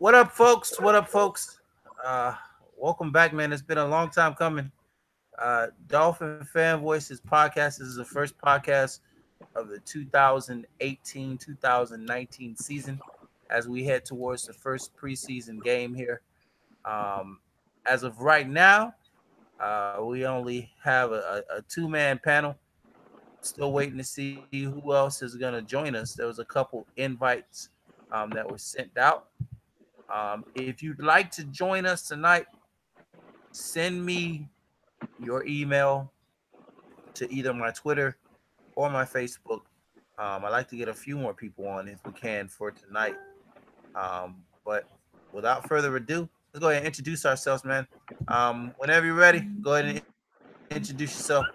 What up, folks? What up, folks? Uh, Welcome back, man. It's been a long time coming. Dolphin Fan Voices podcast. This is the first podcast of the 2018-2019 season as we head towards the first preseason game here. Um, as of right now, we only have a two-man panel. Still waiting to see who else is going to join us. There was a couple invites that were sent out. If you'd like to join us tonight, send me your email to either my Twitter or my Facebook. I'd like to get a few more people on if we can for tonight. But without further ado, let's go ahead and introduce ourselves, man. Whenever you're ready, go ahead and introduce yourself.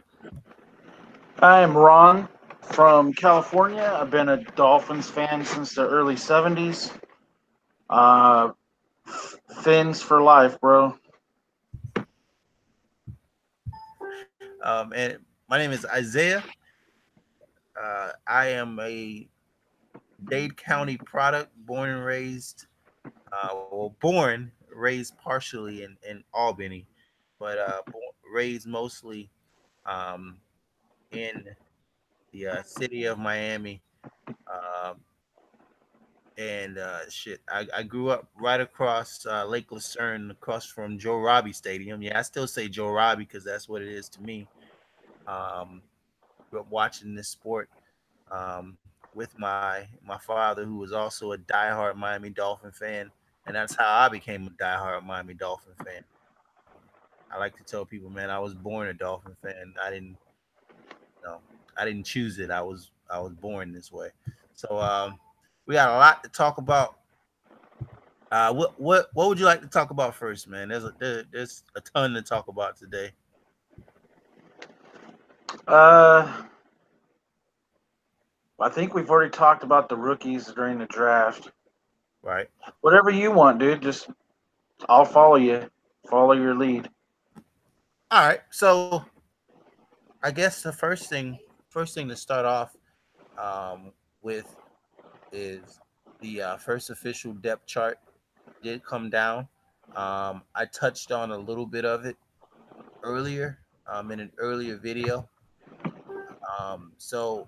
I am Ron from California. I've been a Dolphins fan since the early 70s. Uh, Fins for life, bro. And my name is Isaiah. I am a Dade County product, raised partially in Albany, but raised mostly um, in the city of Miami. Um, and shit, I grew up right across Lake Lucerne, across from Joe Robbie Stadium. Yeah, I still say Joe Robbie because that's what it is to me. Um, Grew up watching this sport with my father, who was also a diehard Miami Dolphin fan, and that's how I became a diehard Miami Dolphin fan. I like to tell people, man, I was born a Dolphin fan. No, I didn't choose it. I was born this way. So we got a lot to talk about. What would you like to talk about first, man? There's a ton to talk about today. Uh, I think we've already talked about the rookies during the draft. Right. Whatever you want, dude. Just I'll follow you. Follow your lead. All right. So I guess the first thing to start off with is the first official depth chart did come down. I touched on a little bit of it earlier in an earlier video. So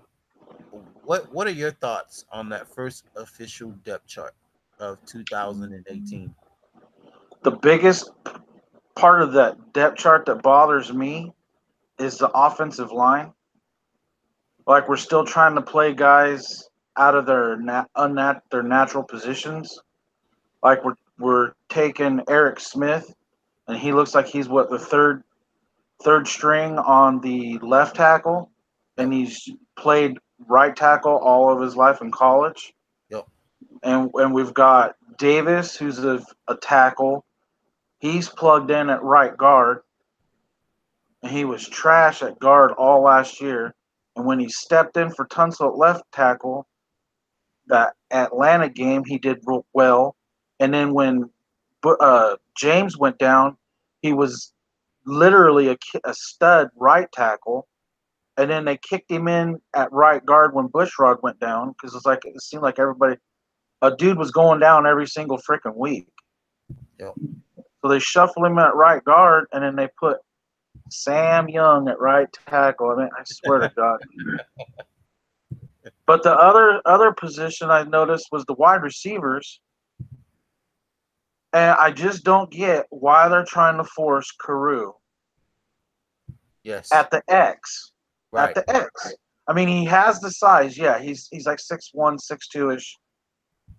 what are your thoughts on that first official depth chart of 2018? The biggest part of that depth chart that bothers me is the offensive line. Like we're still trying to play guys out of their natural positions. Like we're taking Eric Smith, and he looks like he's what the third string on the left tackle, and Yep. he's played right tackle all of his life in college. Yep. And we've got Davis, who's a tackle. He's plugged in at right guard, and he was trash at guard all last year. And when he stepped in for Tunsil at left tackle, that Atlanta game, he did real well. And then when James went down, he was literally a stud right tackle. And then they kicked him in at right guard when Bushrod went down because it seemed like a dude was going down every single freaking week. Yep. So they shuffled him at right guard, and then they put Sam Young at right tackle. I mean, I swear to God. But the other position I noticed was the wide receivers, and I just don't get why they're trying to force Carew Yes. at the X. At Right. the X. I mean, he has the size. Yeah, he's like 6'1", 6'2" ish,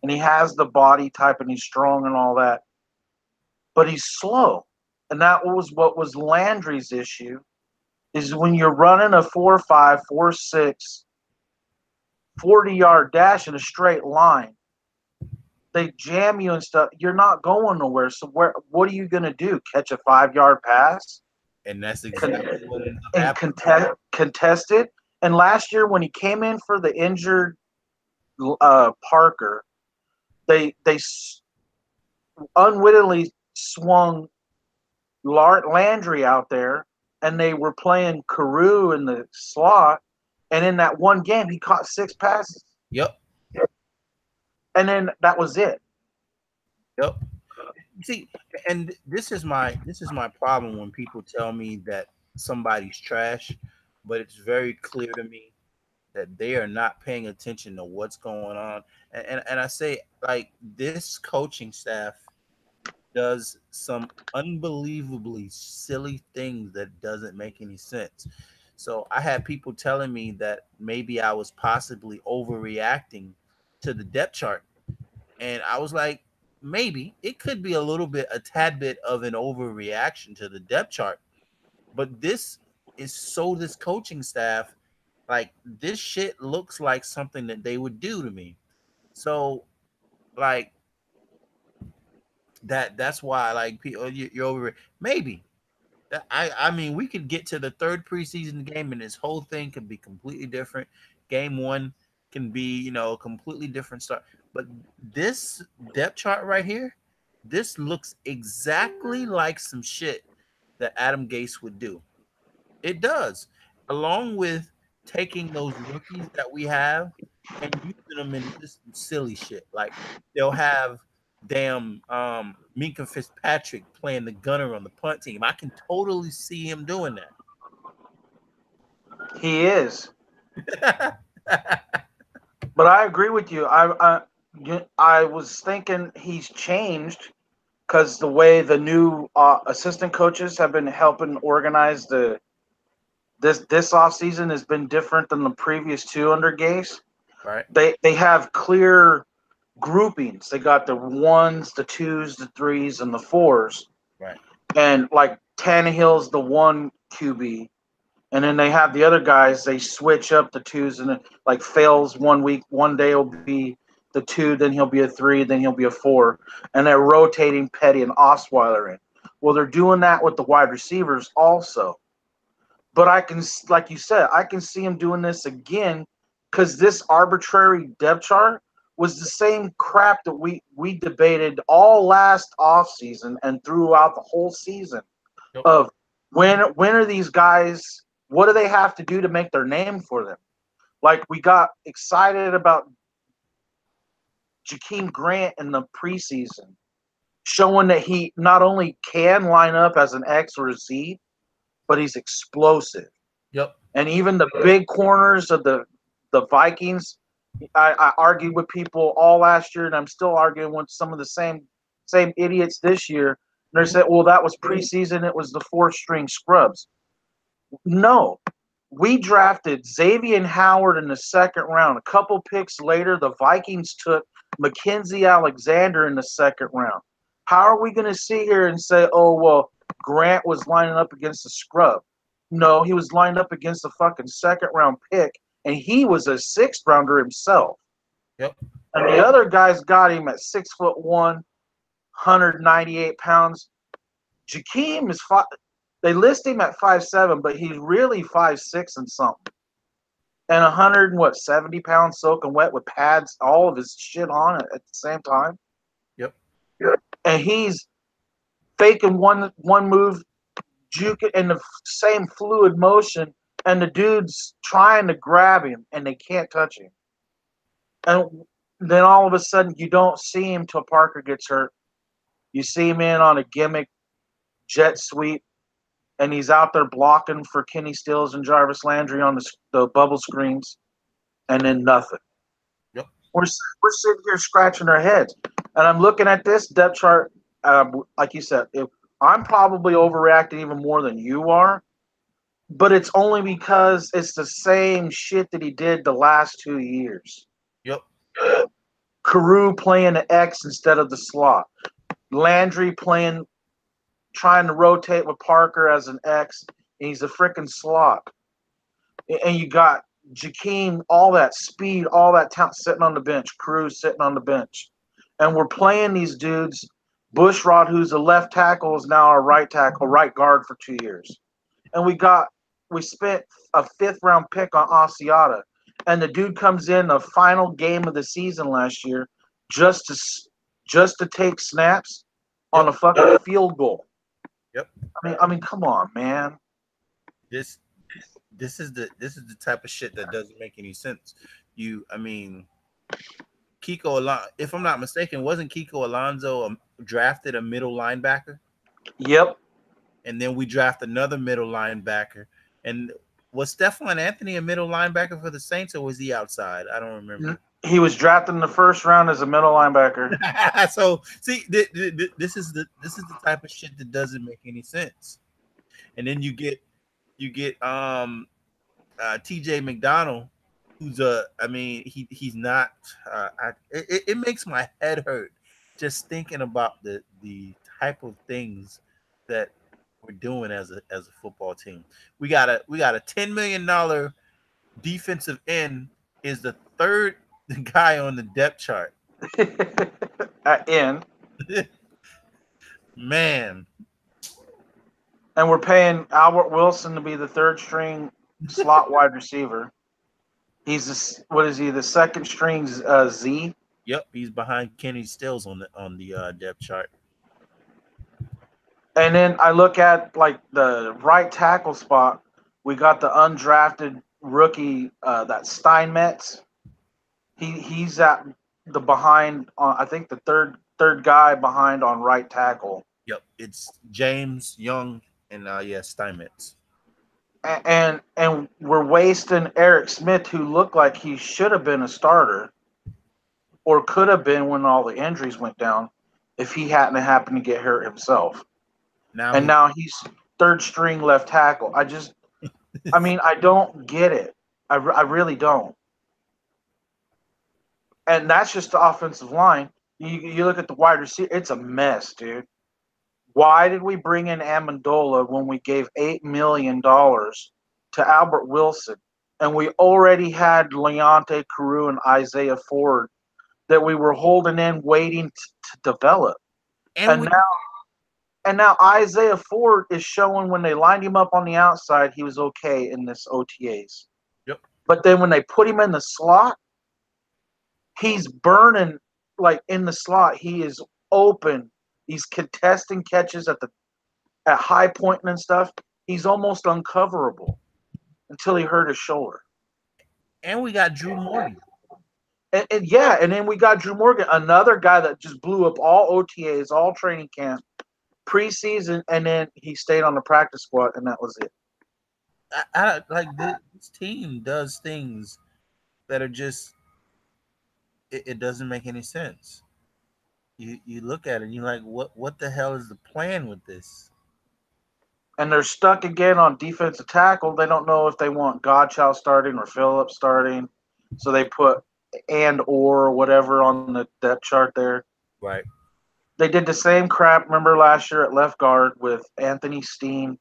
and he has the body type, and he's strong and all that. But he's slow, and that was what was Landry's issue. Is when you're running a 4.5, 4.6, 40-yard dash in a straight line, they jam you and stuff. You're not going nowhere. So what are you going to do? Catch a 5-yard pass And that's exactly what ended up and happening. contest it? And last year when he came in for the injured Parker, they unwittingly swung Landry out there, and they were playing Carew in the slot. And in that one game, he caught 6 passes, Yep. and then that was it. Yep. See, and this is my problem when people tell me that somebody's trash, but it's very clear to me that they are not paying attention to what's going on. And I say, like, this coaching staff does some unbelievably silly things that doesn't make any sense. So I had people telling me that maybe I was possibly overreacting to the depth chart, and I was like, maybe it could be a tad bit of an overreaction to the depth chart. But this coaching staff, like, this shit looks like something that they would do to me. So, like, that's why, like, people, you're over it. Maybe I mean, we could get to the third preseason game and this whole thing could be completely different. Game one can be, a completely different start. But this depth chart right here, this looks exactly like some shit that Adam Gase would do. It does. Along with taking those rookies that we have and using them in just silly shit. Like, they'll have damn Minka Fitzpatrick playing the gunner on the punt team. I can totally see him doing He is. that. But I agree with you. I was thinking he's changed because the way the new assistant coaches have been helping organize this off season has been different than the previous two under Gase. Right, They have clear groupings. They got the ones, the twos, the threes, and the fours. right, And like Tannehill's the one QB, and then they have the other guys. They switch up the twos, and then, like, fails one week, one day will be the two, then he'll be a three, then he'll be a four, and they're rotating Petty and Osweiler in. Well, they're doing that with the wide receivers also. But I can, like you said, I can see him doing this again because this arbitrary depth chart was the same crap that we debated all last offseason and throughout the whole season yep, of when are these guys, what do they have to do to make their name for them? Like, we got excited about Jakeem Grant in the preseason, showing that he not only can line up as an X or a Z, but he's explosive. yep, And even the big corners of the Vikings, I argued with people all last year, and I'm still arguing with some of the same idiots this year. And they said, "Well, that was preseason. It was the fourth string scrubs." No, we drafted Xavier Howard in the second round. A couple picks later, the Vikings took Mackenzie Alexander in the second round. How are we going to sit here and say, "Oh, well, Grant was lining up against a scrub"? No, he was lined up against a fucking second round pick, and he was a sixth rounder himself. yep, And the other guys got him at 6'1", 198 pounds. Jakeem is five. They list him at 5'7", but he's really 5'6" and something. And 170 pounds soaking wet with pads, all of his shit on it at the same time. yep, And he's faking one move, juke it in the same fluid motion, and the dude's trying to grab him, and they can't touch him. And then all of a sudden, you don't see him till Parker gets hurt. You see him in on a gimmick jet sweep, and he's out there blocking for Kenny Stills and Jarvis Landry on the bubble screens, and then nothing. yep, We're sitting here scratching our heads, and I'm looking at this depth chart. Like you said, I'm probably overreacting even more than you are, but it's only because it's the same shit that he did the last 2 years. yep, Carew playing the X instead of the slot. Landry trying to rotate with Parker as an X, and he's a freaking slot. And you got Jakeem, all that speed, all that talent sitting on the bench. Carew sitting on the bench. And we're playing these dudes. Bushrod, who's a left tackle, is now our right tackle, right guard for 2 years. And we spent a fifth round pick on Asiata. And the dude comes in the final game of the season last year just to take snaps on yep, a fucking field goal. yep. I mean, come on, man. This this is the type of shit that doesn't make any sense. I mean, If I'm not mistaken, wasn't Kiko Alonso drafted a middle linebacker, Yep. and then we draft another middle linebacker, and was Stephon Anthony a middle linebacker for the Saints, or was he outside? I don't remember. He was drafted in the first round as a middle linebacker. So see, this is the type of shit that doesn't make any sense. And then you get TJ McDonald, who's I mean, he's not. It makes my head hurt just thinking about the type of things that we're doing as a football team. We got a $10 million defensive end, is the third guy on the depth chart. At end. Man, And we're paying Albert Wilson to be the third string slot wide receiver. What is he? The second string Z. yep, he's behind Kenny Stills on the depth chart. And then I look at like the right tackle spot. We got the undrafted rookie that Steinmetz. He's at the behind on. I think the third guy behind on right tackle. Yep, it's James Young and yeah, Steinmetz. And we're wasting Eric Smith, who looked like he should have been a starter, or could have been when all the injuries went down, if he hadn't happened to get hurt himself. Now And he now he's third string left tackle. I mean, I don't get it. I really don't. And that's just the offensive line. You look at the wide receiver, it's a mess, dude. Why did we bring in Amendola when we gave $8 million to Albert Wilson, and we already had Leonte Carew and Isaiah Ford that we were holding in, waiting to develop? and And we now Isaiah Ford is showing when they lined him up on the outside, he was okay in this OTAs. yep. But then when they put him in the slot, he's burning like in the slot. He is open. He's contesting catches at high point and stuff. He's almost uncoverable until he hurt his shoulder. And we got Drew Morgan. And yeah, and then we got Drew Morgan, another guy that just blew up all OTAs, all training camp, preseason, and then he stayed on the practice squad, and that was it. I like this team does things that are just it doesn't make any sense. You look at it and you're like, what the hell is the plan with this? And they're stuck again on defensive tackle. They don't know if they want Godchow starting or Phillips starting, so they put and or whatever on the depth chart there. Right. They did the same crap, remember last year at left guard with Anthony Steen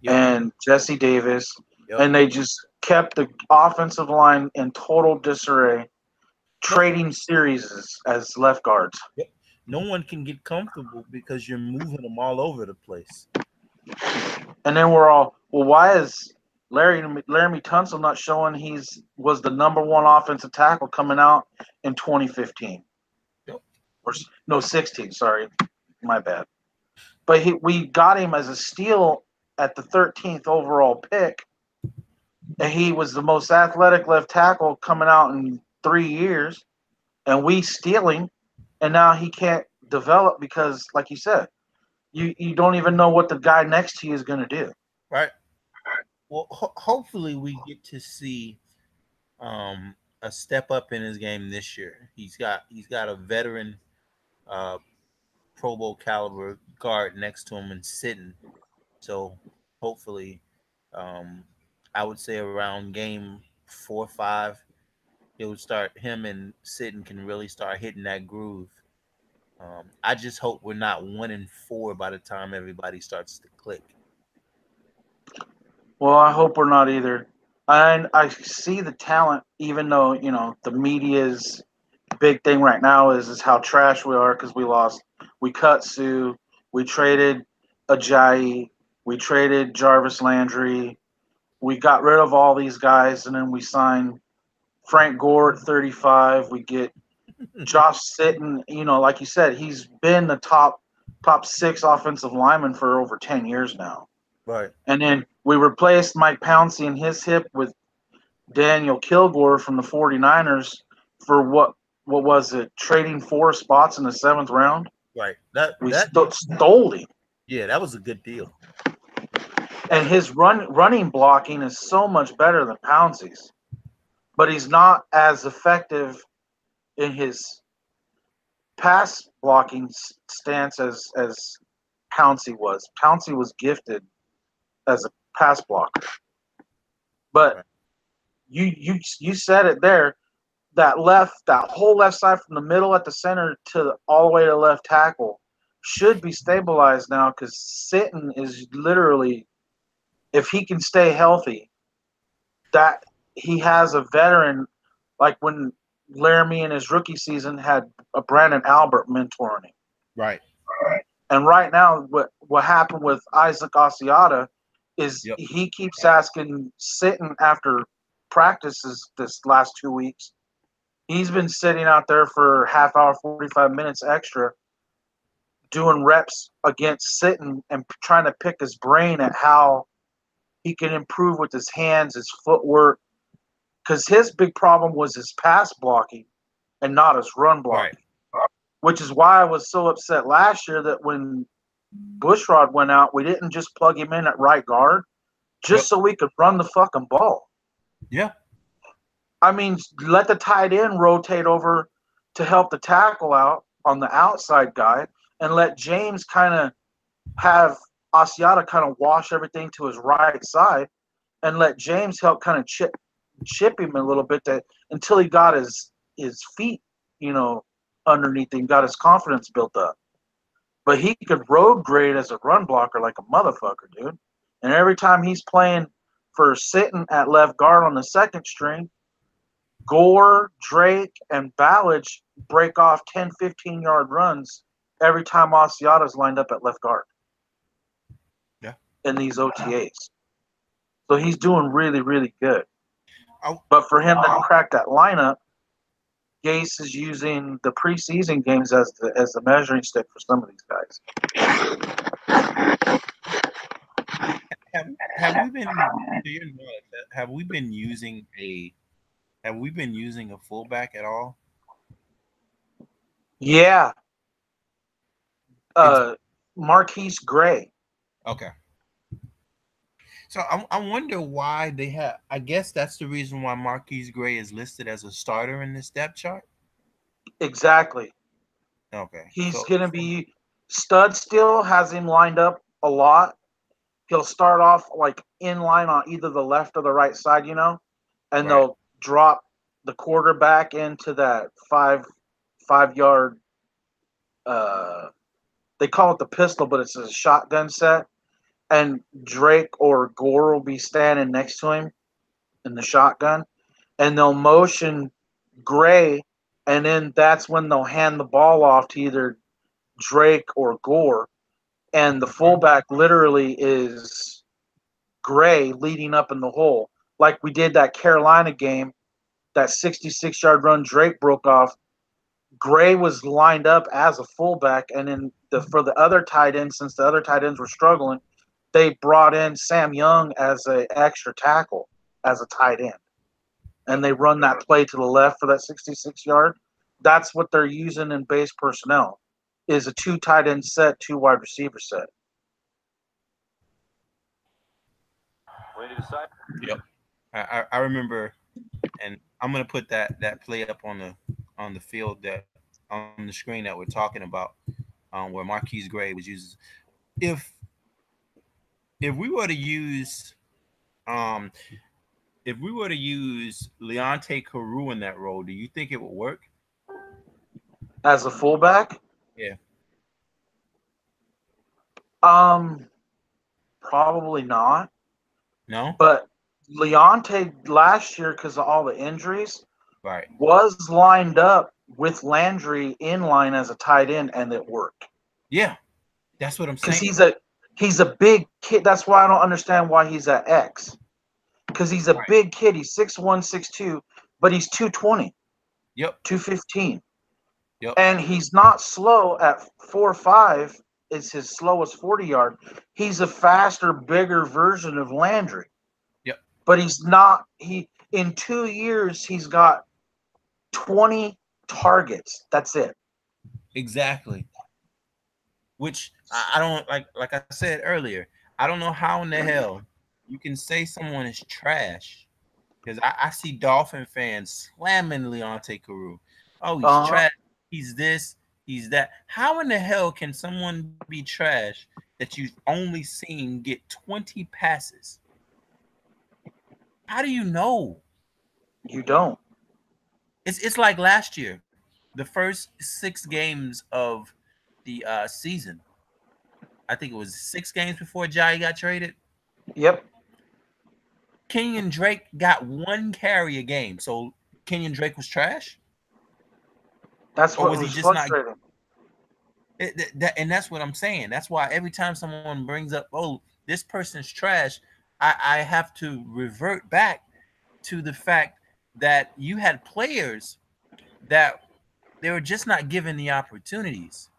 Yep. and Jesse Davis, Yep. and they just kept the offensive line in total disarray, No, trading series as left guards. yep. No one can get comfortable because you're moving them all over the place. And then we're all, well, why is Laramie Tunsil not showing was the number one offensive tackle coming out in 2015? Yep. Or no, 16, sorry. My bad. But we got him as a steal at the 13th overall pick. And he was the most athletic left tackle coming out in 3 years. And we steal him. And now he can't develop because, like you said, you don't even know what the guy next to you is going to do. Right. Well, hopefully we get to see a step up in his game this year. He's got a veteran uh, Pro Bowl caliber guard next to him and sitting. So hopefully, um, I would say around game 4 or 5, it would start. Him and Sitton can really start hitting that groove. I just hope we're not 1-4 by the time everybody starts to click. Well, I hope we're not either. And I see the talent, even though, the media's big thing right now is how trash we are because we cut Sue, we traded Ajayi, we traded Jarvis Landry, we got rid of all these guys, and then we signed Frank Gore at 35. We get Josh Sitton, like you said, he's been the top 6 offensive lineman for over 10 years now. Right. And then we replaced Mike Pouncey in his hip with Daniel Kilgore from the 49ers for what what was it, trading 4 spots in the 7th round. Right. We That stole him. yeah, that was a good deal. And his running blocking is so much better than Pouncey's, but he's not as effective in his pass blocking stance as Pouncey was. Pouncey was gifted as a pass blocker, but Right. you said it there. That whole left side from the middle at the center to all the way to left tackle should be stabilized now because Sitton is literally, if he can stay healthy, that he has a veteran like when Laramie in his rookie season had a Brandon Albert mentoring him. Right. And right now, what happened with Isaac Asiata is Yep. he keeps asking Sitton after practices this last 2 weeks. He's been sitting out there for half hour, 45 minutes extra, doing reps against Sitton and trying to pick his brain at how he can improve with his hands, his footwork, because his big problem was his pass blocking and not his run Right. blocking, which is why I was so upset last year that when Bushrod went out, we didn't just plug him in at right guard Yep. just so we could run the fucking ball. Yeah. I mean, let the tight end rotate over to help the tackle out on the outside guy and let James kind of have Asiata kind of wash everything to his right side and let James help kind of chip him a little bit until he got his feet, underneath him, got his confidence built up. But he could road grade as a run blocker like a motherfucker, dude. And every time he's playing for Sitton at left guard on the second string, Gore, Drake, and Ballage break off 10, 15-yard runs every time Asiata's lined up at left guard Yeah. in these OTAs. So he's doing really, really good. I, But for him to crack that lineup, Gase is using the preseason games as the measuring stick for some of these guys. have we been to your knowledge, have we been using a fullback at all? Yeah, It's Marquise Gray. okay. So I wonder why they have. I guess that's the reason why Marquise Gray is listed as a starter in this depth chart. Exactly. Okay. He's So going to be stud still, has him lined up a lot. He'll start off like in line on either the left or the right side, and right. they'll drop the quarterback into that 5 yard. Uh, they call it the pistol, but it's a shotgun set. And Drake or Gore will be standing next to him in the shotgun, and they'll motion Gray, and then that's when they'll hand the ball off to either Drake or Gore, and the fullback literally is Gray leading up in the hole, like we did that Carolina game, that 66-yard run Drake broke off. Gray was lined up as a fullback, and then for the other tight end, since the other tight ends were struggling, they brought in Sam Young as an extra tackle as a tight end, and they run that play to the left for that 66-yard. That's what they're using in base personnel, is a 2 tight end set, 2 wide receiver set. Yep. I remember, and I'm gonna put that play up on the field that on the screen that we're talking about, where Marquise Gray was used. If if we were to use um if we were to use Leonte Carew in that role, do you think it would work? As a fullback, Yeah. um, probably not. No. But Leonte last year, because of all the injuries, Right. was lined up with Landry in line as a tight end, and it worked. Yeah. That's what I'm Because saying. he's a big kid. That's why I don't understand why he's at X. Because he's a Right. big kid. He's 6'1", 6'2", but he's 220, Yep. 215. Yep. And he's not slow at 4.5 is his slowest 40-yard. He's a faster, bigger version of Landry. Yep. But he's not. In 2 years, he's got 20 targets. That's it. Exactly. Which I don't like I said earlier, I don't know how in the hell you can say someone is trash because I see Dolphin fans slamming Leonte Carew. Oh, he's Uh huh. trash. He's this. He's that. How in the hell can someone be trash that you've only seen get 20 passes? How do you know? You don't. It's like last year, the first 6 games of the season. I think it was 6 games before Jai got traded. Yep. Kenyon Drake got 1 carry a game. So Kenyon Drake was trash, That's or what was he was just not? frustrating. And that's what I'm saying. That's why every time someone brings up, "Oh, this person's trash," I have to revert back to the fact that you had players that they were just not given the opportunities.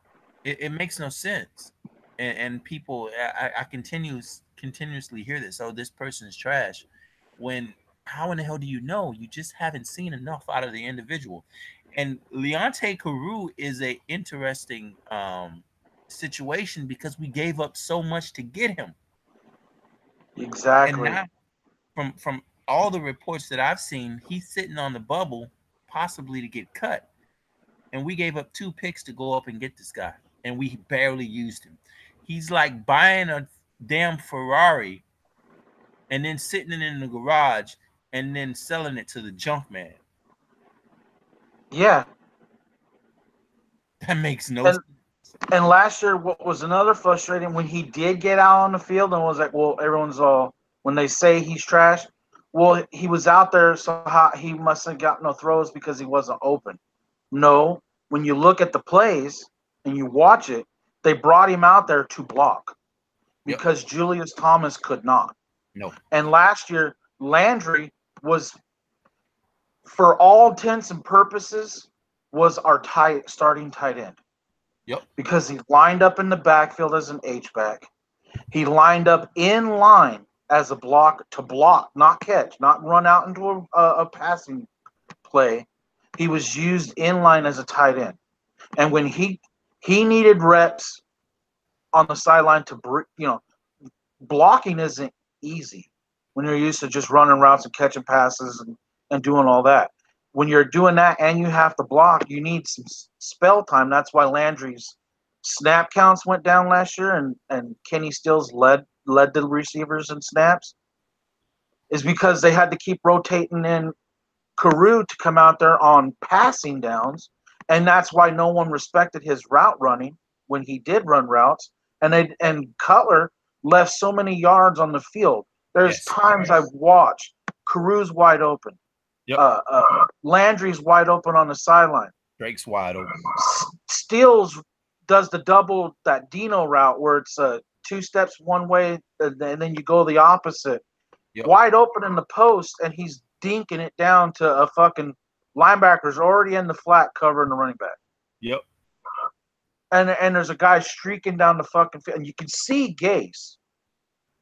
It makes no sense, and people, I continuously hear this. Oh, this person is trash. When how in the hell do you know? You just haven't seen enough out of the individual. And Leonte Carew is a interesting situation because we gave up so much to get him, and Exactly. now from all the reports that I've seen, he's sitting on the bubble, possibly to get cut. And we gave up 2 picks to go up and get this guy, and we barely used him. He's like buying a damn Ferrari and then sitting it in the garage and then selling it to the junk man. Yeah. That makes no And sense. and last year, what was another frustrating when he did get out on the field and was like, well, everyone's all when they say he's trash. Well, he was out there, so he must have got no throws because he wasn't open. No, when you look at the plays and you watch it, they brought him out there to block Yep. because Julius Thomas could not. No. And last year, Landry was, for all intents and purposes, was our starting tight end Yep. because he lined up in the backfield as an H back. He lined up in line as a block to block, not catch, not run out into a passing play. He was used in line as a tight end. And when he needed reps on the sideline to blocking isn't easy when you're used to just running routes and catching passes and doing all that. When you're doing that and you have to block, you need some spell time. That's why Landry's snap counts went down last year, and Kenny Stills led the receivers in snaps, is because they had to keep rotating in Carew to come out there on passing downs, and that's why no one respected his route running when he did run routes. And Cutler left so many yards on the field. There's Yes. times I've watched Carew's wide open, Yep. Landry's wide open on the sideline. Drake's wide open. Steele does the double that Dino route where it's 2 steps one way and then you go the opposite, Yep. wide open in the post, and he's dinking it down to a fucking linebacker's already in the flat covering the running back. Yep. And there's a guy streaking down the fucking field, and you can see Gase,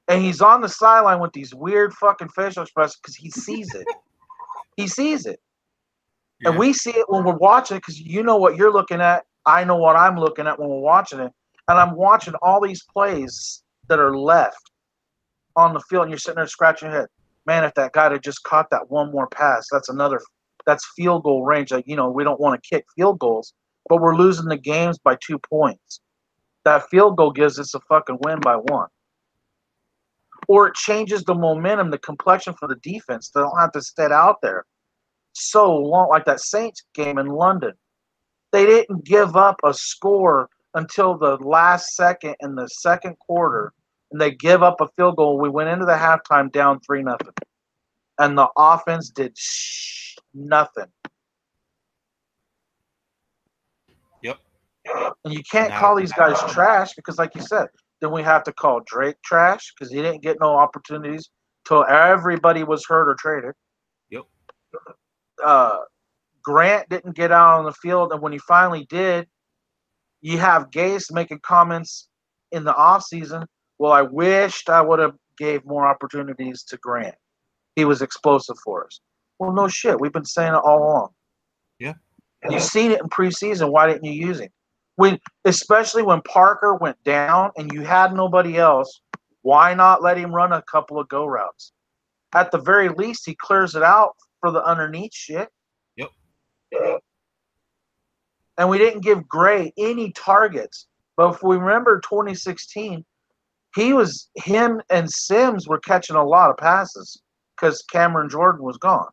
and he's on the sideline with these weird fucking facial expressions because he sees it. He sees it, and Yeah. we see it when we're watching it because you know what you're looking at. I know what I'm looking at when we're watching it, and I'm watching all these plays that are left on the field, and you're sitting there scratching your head. Man, if that guy had just caught that one more pass, that's field goal range. Like, we don't want to kick field goals, but we're losing the games by 2 points. That field goal gives us a fucking win by one. Or it changes the momentum, the complexion for the defense. They don't have to sit out there so long, like that Saints game in London. They didn't give up a score until the last second in the second quarter, and they give up a field goal. We went into the halftime down 3-0, and the offense did nothing. Yep. And you can't Not. call these guys trash because, like you said, then we have to call Drake trash because he didn't get no opportunities till everybody was hurt or traded. Yep. Uh, Grant didn't get out on the field, and when he finally did, you have Gase making comments in the offseason. Well, I wished I would have gave more opportunities to Grant. He was explosive for us. Well, no shit. We've been saying it all along. Yeah. You've seen it in preseason. Why didn't you use him? Especially when Parker went down and you had nobody else, why not let him run a couple of go routes? At the very least, he clears it out for the underneath shit. Yep. And we didn't give Gray any targets. But if we remember 2016, him and Sims were catching a lot of passes because Cameron Jordan was gone.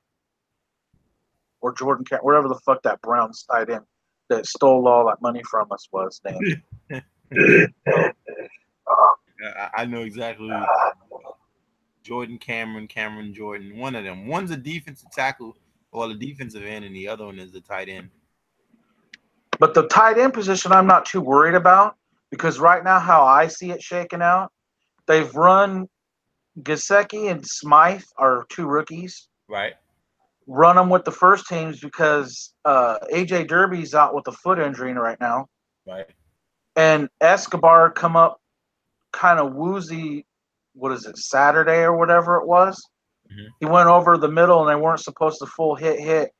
Or wherever the fuck that Browns tight end that stole all that money from us was named. I know exactly what you're talking about. Jordan Cameron Jordan. One of them. One's a defensive tackle or the defensive end, and the other one is the tight end. But the tight end position, I'm not too worried about because right now, how I see it shaking out, they've run Gesicki and Smythe are two rookies. Right. Run them with the first teams because AJ Derby's out with a foot injury right now. Right. And Escobar come up kind of woozy, what is it, Saturday or whatever it was. Mm-hmm. He went over the middle and they weren't supposed to full hit.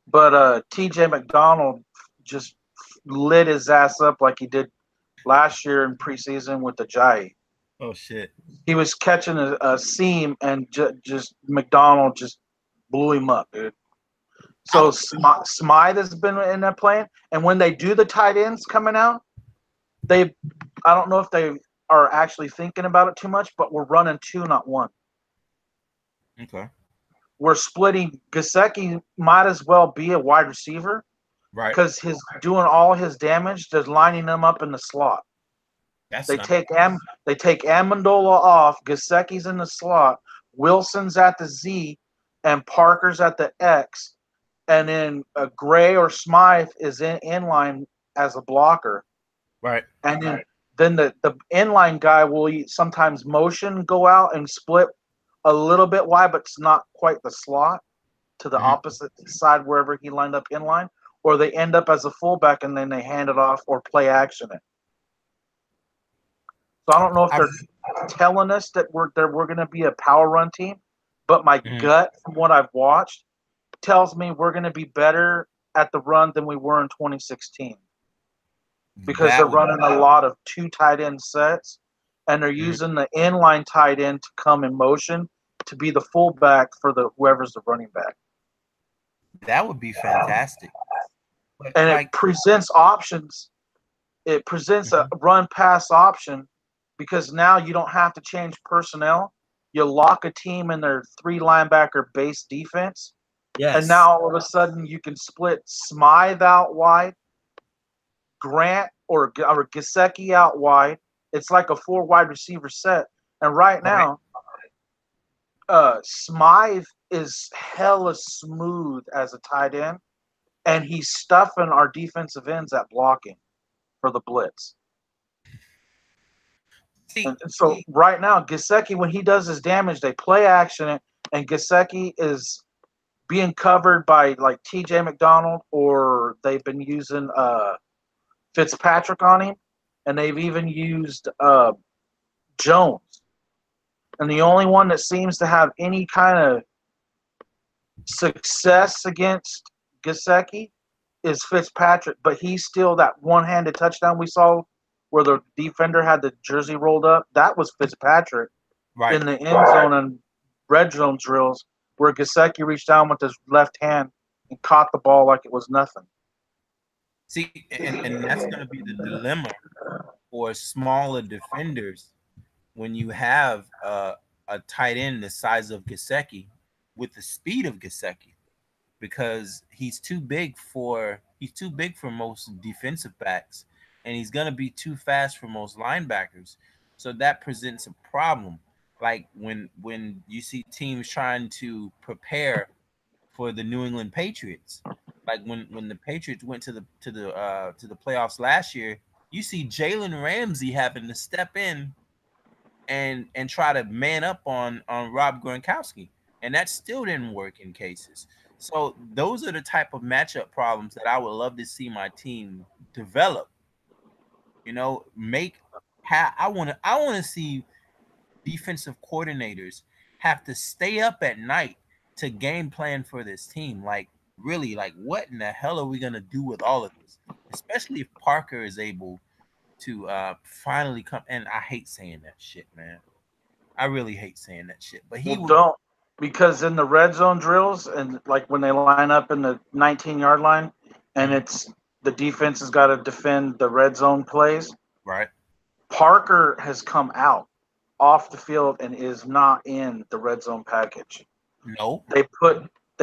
But TJ McDonald just lit his ass up like he did last year in preseason with the Giants. Oh, shit. He was catching a seam and just McDonald just blew him up, dude. So Smythe has been in that playing, and when they do the tight ends coming out, I don't know if they are actually thinking about it too much, but we're running two, not one. Okay. We're splitting. Gesicki might as well be a wide receiver, right? Because he's doing all his damage, just lining them up in the slot. They take Amendola off. Gesicki's in the slot. Wilson's at the Z, and Parker's at the X. And then Gray or Smythe is in line as a blocker. Right. And then the inline guy will sometimes motion go out and split a little bit wide, but it's not quite the slot to the opposite side wherever he lined up inline. Or they end up as a fullback and then they hand it off or play action it. So I don't know if they're telling us that we're going to be a power run team, but my gut from what I've watched tells me we're going to be better at the run than we were in 2016 because they're running a lot of two tight end sets and they're using the inline tight end to come in motion to be the fullback for whoever's the running back. That would be fantastic. But and it presents options. It presents a run pass option because now you don't have to change personnel. You lock a team in their 3 linebacker base defense. Yes. And now all of a sudden you can split Smythe out wide, Grant or Gesicki out wide. It's like a 4 wide receiver set. And right now, Smythe is hella smooth as a tight end, and he's stuffing our defensive ends at blocking for the blitz. And so right now, Gesicki, when he does his damage, they play action it, and Gesicki is being covered by like TJ McDonald, or they've been using Fitzpatrick on him, and they've even used Jones. And the only one that seems to have any kind of success against Gesicki is Fitzpatrick, but he's still that one-handed touchdown we saw where the defender had the jersey rolled up. That was Fitzpatrick in the end zone and red zone drills where Gesicki reached down with his left hand and caught the ball like it was nothing. See, and that's going to be the dilemma for smaller defenders when you have a tight end the size of Gesicki with the speed of Gesicki, because he's too big for most defensive backs, and he's going to be too fast for most linebackers. So that presents a problem. Like when you see teams trying to prepare for the New England Patriots, like when the Patriots went to the playoffs last year, you see Jalen Ramsey having to step in and try to man up on Rob Gronkowski, and that still didn't work in cases. So those are the type of matchup problems that I would love to see my team develop. You know, I want to see defensive coordinators have to stay up at night to game plan for this team. Like really like, what in the hell are we gonna do with all of this? Especially if Parker is able to finally come. And I hate saying that shit, man. I really hate saying that shit. But he Well, would, don't, because in the red zone drills and like when they line up in the 19-yard line, and mhm, it's the defense has got to defend the red zone plays. right? Parker has come out off the field and is not in the red zone package. No. They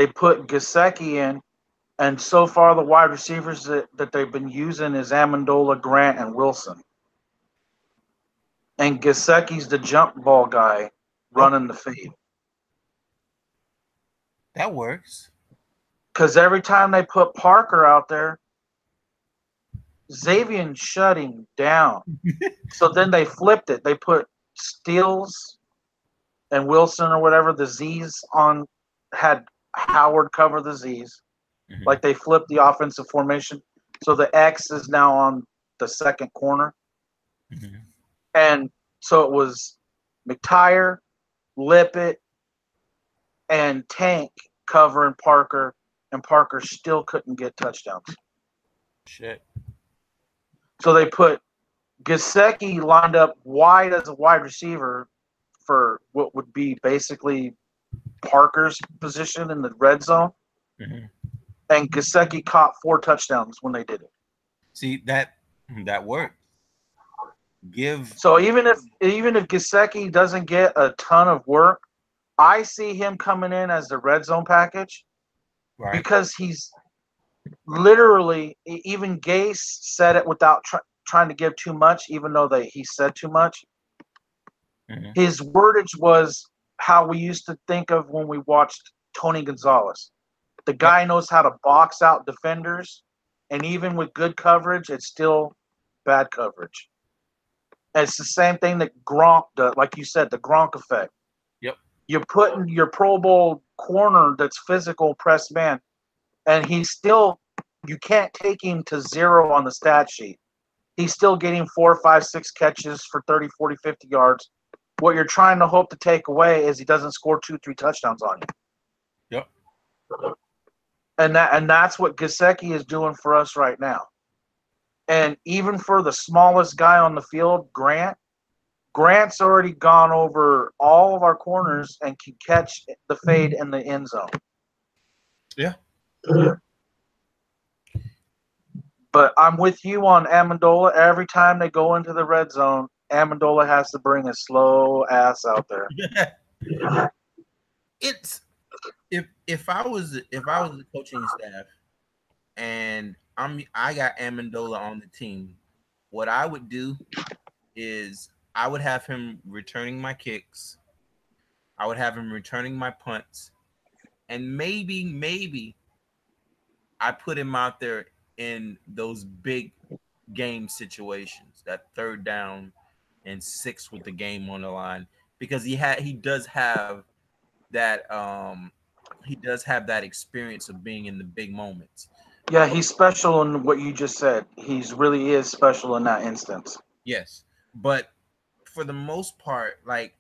put Gasecki in, and so far the wide receivers that they've been using is Amendola, Grant, and Wilson. And Gasecki's the jump ball guy Okay, running the fade. that works. Because every time they put Parker out there, Xavier's shutting down. So then they flipped it. They put Steele and Wilson or whatever, the Z's on, had Howard cover the Z's. Hmm. Like they flipped the offensive formation. So the X is now on the second corner. Hmm. And so it was McTire, Lippett, and Tank covering Parker, and Parker still couldn't get touchdowns. Shit. So they put Gasecki lined up wide as a wide receiver for what would be basically Parker's position in the red zone, Hmm. and Gasecki caught 4 touchdowns when they did it. See that works. Give So even if Gasecki doesn't get a ton of work, I see him coming in as the red zone package right. because he's literally, even Gase said it without trying to give too much, even though he said too much. Hmm. His wordage was how we used to think of when we watched Tony Gonzalez. The Yep. guy knows how to box out defenders, and even with good coverage, it's still bad coverage. And it's the same thing that Gronk does, like you said, the Gronk effect. Yep. You're putting your Pro Bowl corner that's physical press man, and he's still, you can't take him to zero on the stat sheet. He's still getting 4, 5, 6 catches for 30, 40, 50 yards. What you're trying to hope to take away is he doesn't score 2, 3 touchdowns on Yep. you. And that's what Gasecki is doing for us right now. And even for the smallest guy on the field, Grant's already gone over all of our corners and can catch the fade in the end zone. Yeah. But I'm with you on Amendola. Every time they go into the red zone, Amendola has to bring his slow ass out there. It's if I was the coaching staff and I got Amendola on the team, what I would do is I would have him returning my kicks. I would have him returning my punts, and maybe I put him out there in those big game situations, that third down and six with the game on the line, because he does have that experience of being in the big moments. Yeah, he's special in what you just said. He's really is special in that instance. Yes, but for the most part, like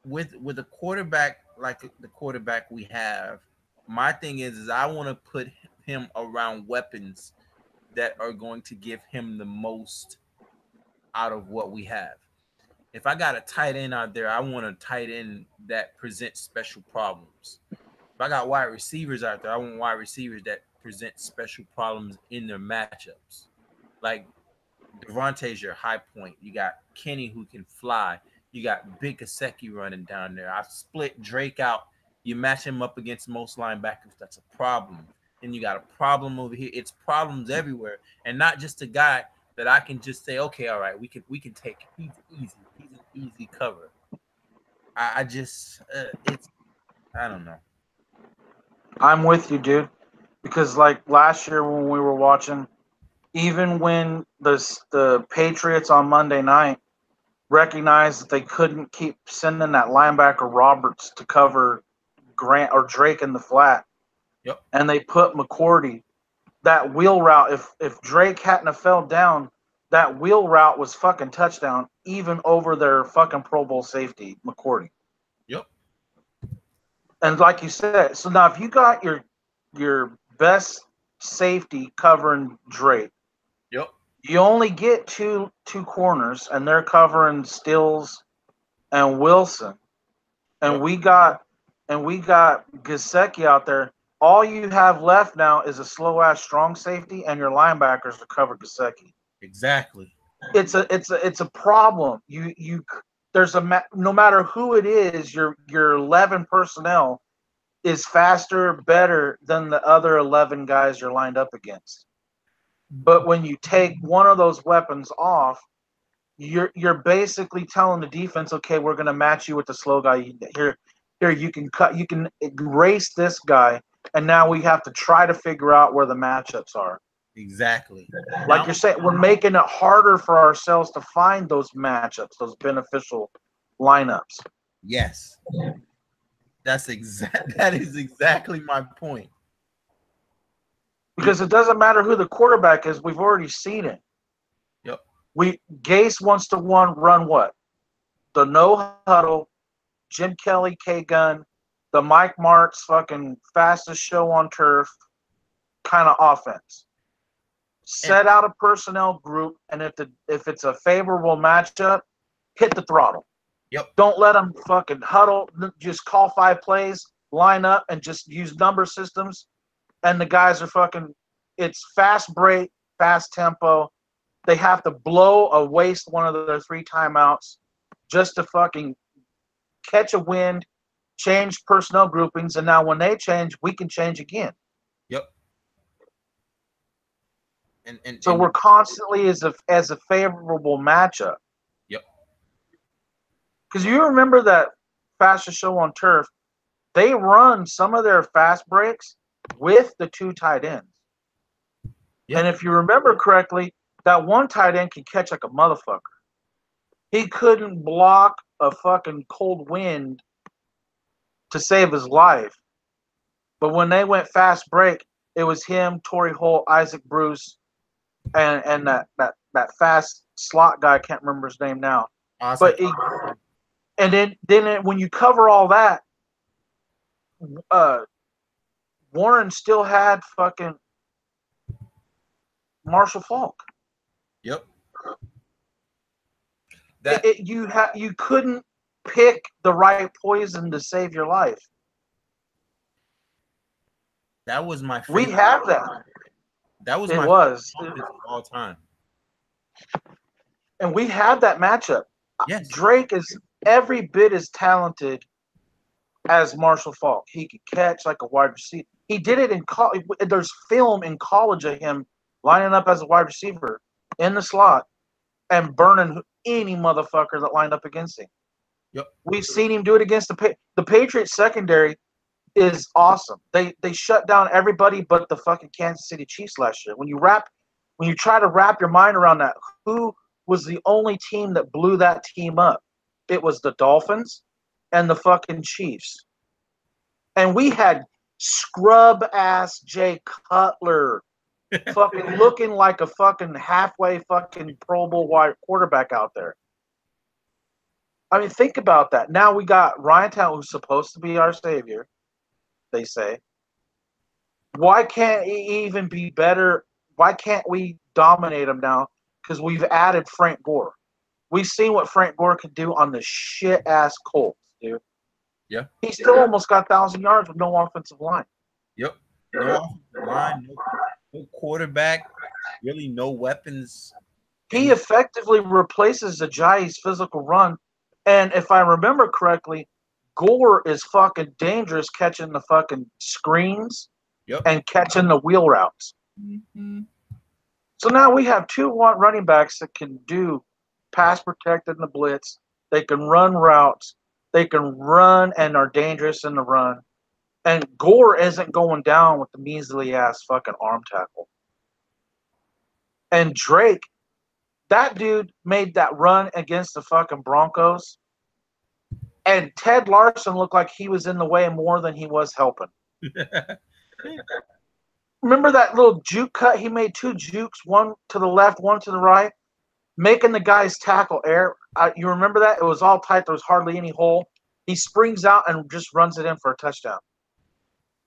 with a quarterback like the quarterback we have, my thing is I want to put him around weapons that are going to give him the most out of what we have. If I got a tight end out there, I want a tight end that presents special problems. If I got wide receivers out there, I want wide receivers that present special problems in their matchups. Like Devontae's your high point. You got Kenny who can fly. You got Big Kaseki running down there. I split Drake out. You match him up against most linebackers. That's a problem. Then you got a problem over here. It's problems everywhere, and not just a guy that I can just say, okay, all right, we can take. He's easy. He's an easy cover. I just it's I don't know. I'm with you, dude. Because like last year when we were watching, even when the Patriots on Monday night recognized that they couldn't keep sending that linebacker Roberts to cover Grant or Drake in the flat, Yep. and they put McCourty, that wheel route. If Drake hadn't have fell down, that wheel route was fucking touchdown, even over their fucking Pro Bowl safety McCourty. Yep. And like you said, so now if you got your best safety covering Drake, Yep. you only get two corners, and they're covering Stills and Wilson, and Yep. we got Gasecki out there. All you have left now is a slow ass strong safety, and your linebackers to cover Gasecki. Exactly. It's a problem. There's no matter who it is, your 11 personnel is faster, better than the other 11 guys you're lined up against. But when you take one of those weapons off, you're basically telling the defense, okay, we're going to match you with the slow guy. Here you can erase this guy, and now we have to try to figure out where the matchups are. Exactly. Like Now, you're saying, we're making it harder for ourselves to find those matchups, those beneficial lineups. yes, that is exactly my point. You, Because it doesn't matter who the quarterback is, we've already seen it. yep. Gase wants to run what? The no huddle, Jim Kelly K gun, the Mike Martz fucking fastest show on turf kind of offense. And Set out a personnel group, and if it's a favorable matchup, hit the throttle. yep. Don't let them fucking huddle. Just call 5 plays, line up, and just use number systems. And the guys are fucking. It's fast break, fast tempo. They have to blow or waste one of their 3 timeouts just to fucking catch a wind, change personnel groupings, and now when they change, we can change again. Yep. And So we're constantly as a favorable matchup. yep. Because you remember that fastest show on turf, they run some of their fast breaks with the 2 tight ends. Yeah. And if you remember correctly, that one tight end can catch like a motherfucker. He couldn't block a fucking cold wind to save his life. But when they went fast break, it was him, Torrey Holt, Isaac Bruce, and that fast slot guy. I can't remember his name now. Awesome. But and then when you cover all that, uh, Warren still had fucking Marshall Falk. Yep. That You couldn't pick the right poison to save your life. that was my We favorite. have that. That was It my favorite was, offense of all time. and we have that matchup. Yes. Drake is every bit as talented as Marshall Falk. He could catch like a wide receiver. He did it in college. There's film in college of him lining up as a wide receiver in the slot and burning any motherfucker that lined up against him. Yep. We've seen him do it against the Patriots secondary is awesome. They shut down everybody but the fucking Kansas City Chiefs last year. When you try to wrap your mind around that, who was the only team that blew that team up? It was the Dolphins and the fucking Chiefs. And we had scrub ass Jay Cutler fucking looking like a fucking halfway fucking Pro Bowl wide quarterback out there. I mean, think about that. Now we got Ryan Tannehill, who's supposed to be our savior, they say. Why can't he even be better? Why can't we dominate him now? Because we've added Frank Gore. We've seen what Frank Gore could do on the shit ass Colts, dude. Yeah. He still almost got 1,000 yards with no offensive line. Yep. No offensive line, no quarterback, really no weapons. He And effectively replaces Ajayi's physical run. And if I remember correctly, Gore is fucking dangerous catching the fucking screens yep. and catching the wheel routes. Mm-hmm. So now we have two running backs that can do pass protected in the blitz. They can run routes. They can run and are dangerous in the run. And Gore isn't going down with the measly ass fucking arm tackle. And Drake, that dude made that run against the fucking Broncos. And Ted Larson looked like he was in the way more than he was helping. Remember that little juke cut? He made 2 jukes, one to the left, one to the right, making the guy's tackle air. You remember that? It was all tight. There was hardly any hole. He springs out and just runs it in for a touchdown.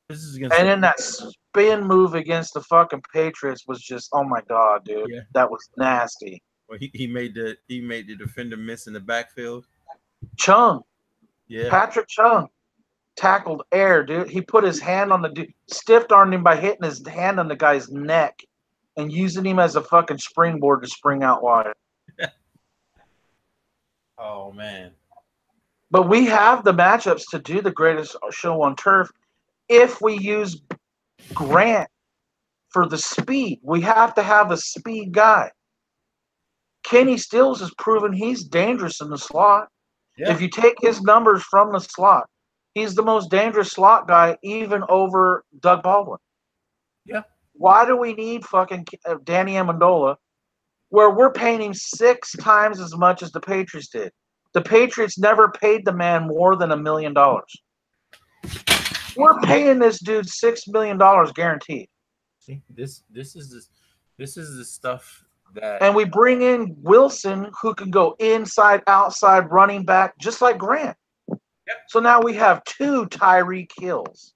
This is against And the then that spin move against the fucking Patriots was just, oh my god, dude, yeah. that was nasty. Well, he made the defender miss in the backfield. Chung, Yeah, Patrick Chung, tackled air, dude. He put his hand on the dude, stiff armed him by hitting his hand on the guy's neck and using him as a fucking springboard to spring out wide. oh man. But we have the matchups to do the greatest show on turf if we use Grant for the speed. We have to have a speed guy. Kenny Stills has proven he's dangerous in the slot. Yeah, If you take his numbers from the slot, he's the most dangerous slot guy, even over Doug Baldwin. yeah. Why do we need fucking Danny Amendola, where we're paying him 6 times as much as the Patriots did? The Patriots never paid the man more than $1 million. We're paying this dude $6 million guaranteed. See, this is the stuff that And we bring in Wilson, who can go inside, outside, running back, just like Grant. yep. So now we have 2 Tyreek Hills.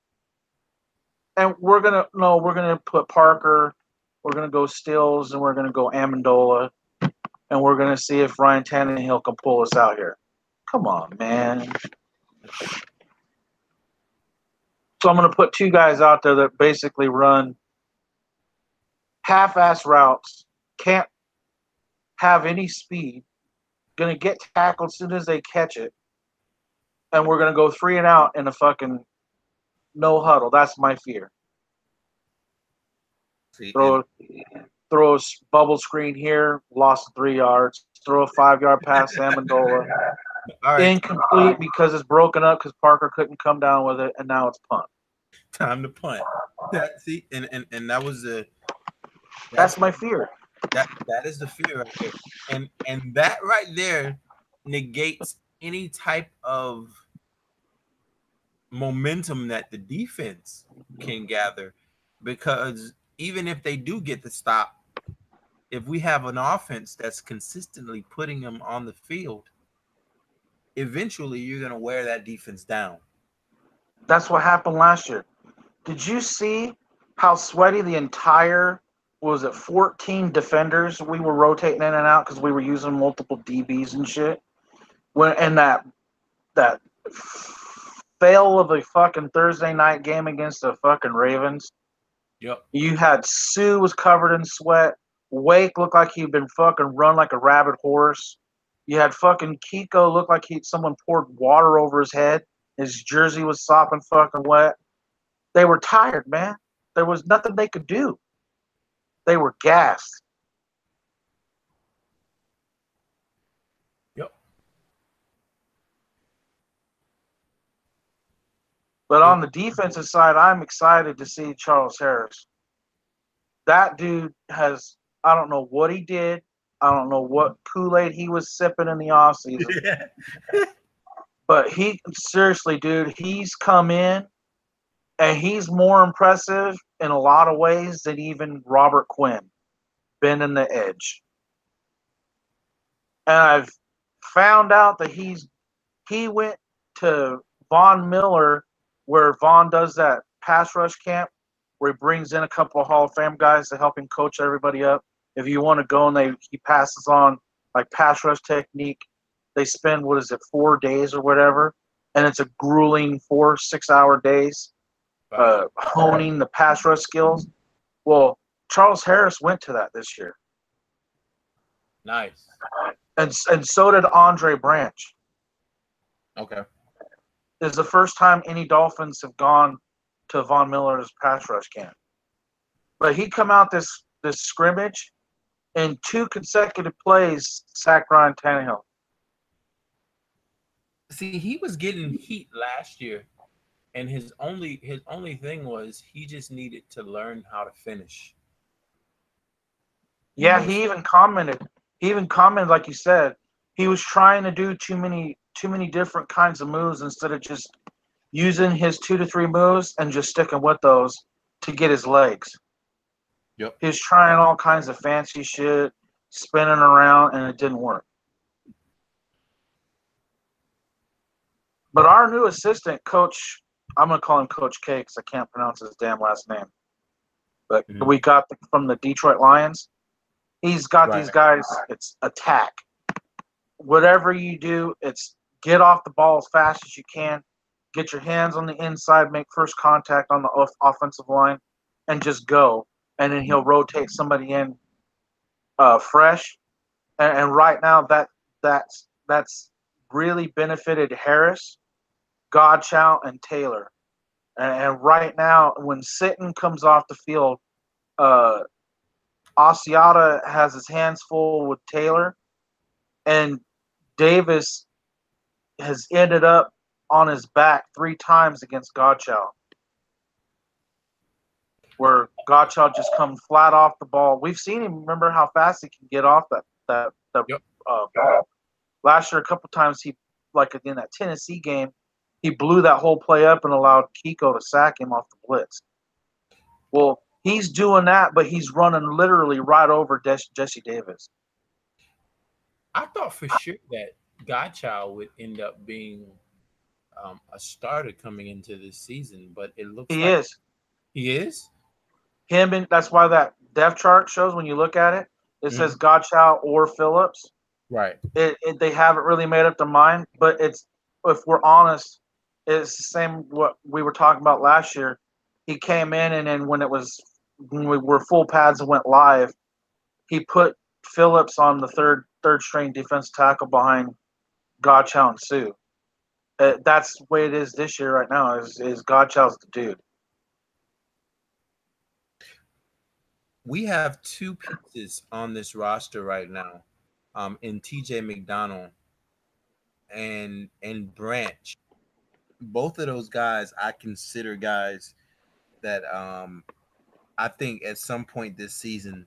And we're gonna put Parker, we're gonna go Stills, and we're gonna go Amendola, and we're gonna see if Ryan Tannehill can pull us out here. Come on, man. So I'm gonna put 2 guys out there that basically run half-ass routes, can't have any speed, gonna get tackled as soon as they catch it, and we're gonna go 3 and out in a fucking no huddle. That's my fear. see and Throw a bubble screen here, lost 3 yards. Throw a 5-yard pass to Amendola. all right, Incomplete because it's broken up because Parker couldn't come down with it, and now it's punt. time to punt. That see, and that was the that's That's my fear. that is the fear right there, and that right there negates any type of momentum that the defense can gather, because even if they do get the stop, if we have an offense that's consistently putting them on the field, eventually you're going to wear that defense down. That's what happened last year. Did you see how sweaty the entire, was it 14 defenders we were rotating in and out because we were using multiple DBs and shit? When and that fail of a fucking Thursday night game against the fucking Ravens, Yep. you had Sue was covered in sweat. Wake looked like he'd been fucking run like a rabid horse. You had fucking Kiko look like someone poured water over his head. His jersey was sopping fucking wet. They were tired, man. There was nothing they could do. They were gassed. Yep. But on the defensive side, I'm excited to see Charles Harris. That dude has, I don't know what he did. I don't know what Kool-Aid he was sipping in the offseason. But seriously, dude, he's come in and he's more impressive in a lot of ways than even Robert Quinn, bending the edge. And I've found out that he went to Von Miller, where Von does that pass rush camp, where he brings in a couple of Hall of Fame guys to help him coach everybody up. If you want to go and he passes on like pass rush technique, they spend 4 days or whatever, and it's a grueling 4-6 hour days honing the pass rush skills. Well, Charles Harris went to that this year. Nice. And so did Andre Branch. Okay. It's the first time any Dolphins have gone to Von Miller's pass rush camp. But he come out this scrimmage in 2 consecutive plays, sacked Ryan Tannehill. See, he was getting heat last year, and his only thing was he just needed to learn how to finish. Yeah, he even commented. Like you said, he was trying to do too many different kinds of moves instead of just using his 2 to 3 moves and just sticking with those to get his legs. Yep. He was trying all kinds of fancy shit, spinning around, and it didn't work. But our new assistant coach, I'm gonna call him Coach K because I can't pronounce his damn last name. But Mhm. we got from the Detroit Lions. He's got Right. these guys. It's attack. Whatever you do, it's get off the ball as fast as you can. Get your hands on the inside. Make first contact on the offensive line, and just go. And then he'll rotate somebody in fresh. And right now, that's really benefited Harris, Godchow, and Taylor. And right now, when Sitton comes off the field, uh, Asiata has his hands full with Taylor, and Davis has ended up on his back 3 times against Godchow, where Godchow just comes flat off the ball. We've seen him. Remember how fast he can get off that Yep. ball. Last year, a couple times like in that Tennessee game, he blew that whole play up and allowed Kiko to sack him off the blitz. Well, he's doing that, but he's running literally right over Jesse Davis. I thought for sure that Godchild would end up being a starter coming into this season, but it looks He like is. he is. Him, and that's why that depth chart shows when you look at it, it says Mhm. Godchow or Phillips. Right. They haven't really made up their mind, but it's, if we're honest, it's the same what we were talking about last year. He came in, and then when we were full pads and went live, he put Phillips on the third string defense tackle behind Godchow and Sue. That's the way it is this year right now. Is Godchow's the dude? We have two pieces on this roster right now, in TJ McDonald and Branch. Both of those guys I consider guys that I think at some point this season,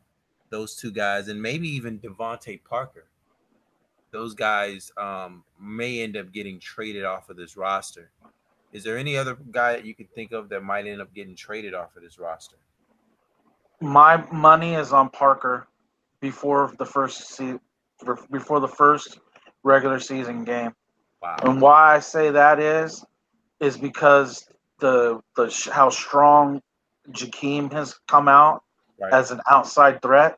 those two guys, and maybe even Devontae Parker, those guys may end up getting traded off of this roster. Is there any other guy that you could think of that might end up getting traded off of this roster? My money is on Parker before before the first regular season game. Wow. And why I say that is because how strong Jakeem has come out Right. as an outside threat,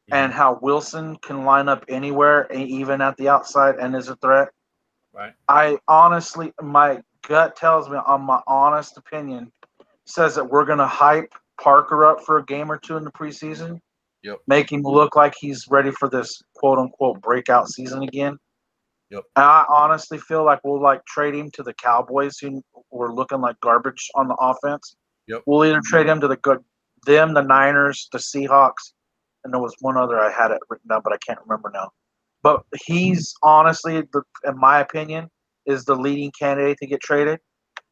Hmm. and how Wilson can line up anywhere, even at the outside, and is a threat. Right. I honestly, my gut tells me, on my honest opinion, says that we're going to hype Parker up for a game or two in the preseason, Yep. make him look like he's ready for this quote unquote breakout season again. Yep. And I honestly feel like we'll like trade him to the Cowboys, who were looking like garbage on the offense. Yep. We'll either trade him to the Niners, the Seahawks, and there was one other I had it written down, but I can't remember now. But he's honestly, in my opinion, is the leading candidate to get traded.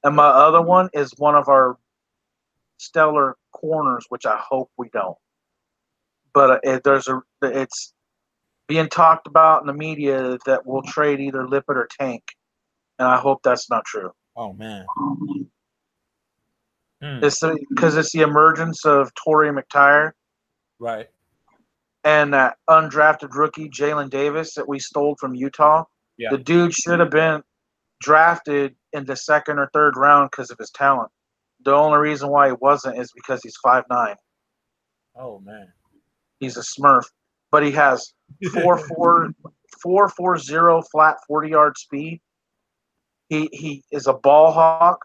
And Yep. my other one is one of our stellar corners, which I hope we don't. But it's being talked about in the media that we'll trade either Lippert or Tank, and I hope that's not true. Oh man. Hmm. It's because it's the emergence of Torrey McTyer Right. and that undrafted rookie Jalen Davis that we stole from Utah. Yeah. The dude should have been drafted in the second or third round because of his talent. The only reason why he wasn't is because he's 5'9". Oh man. He's a Smurf, but he has 4.40 flat 40-yard speed. He is a ball hawk.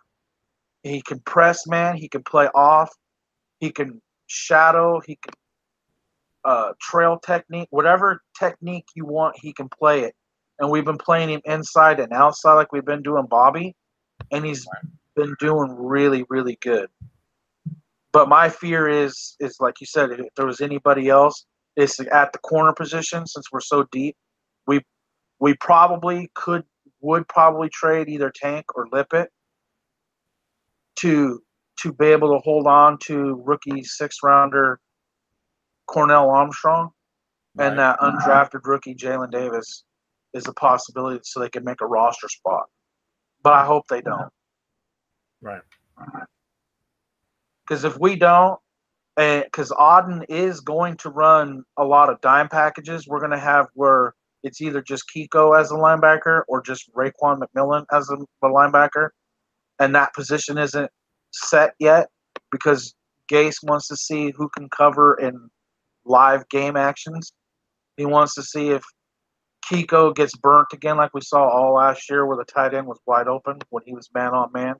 He can press man. He can play off. He can shadow. He can trail technique. Whatever technique you want, he can play it. And we've been playing him inside and outside like we've been doing Bobby, and he's been doing really, really good. But my fear is like you said, if there was anybody else, it's at the corner position since we're so deep. We we probably would probably trade either Tank or Lippet to be able to hold on to rookie 6th rounder Cornell Armstrong, and Right. that undrafted rookie Jalen Davis is a possibility so they can make a roster spot. But I hope they don't. Right. Because if we don't, because Auden is going to run a lot of dime packages, we're going to have where it's either just Kiko as a linebacker or just Raekwon McMillan as a linebacker, and that position isn't set yet because Gase wants to see who can cover in live game actions. He wants to see if Kiko gets burnt again, like we saw all last year, where the tight end was wide open when he was man on man.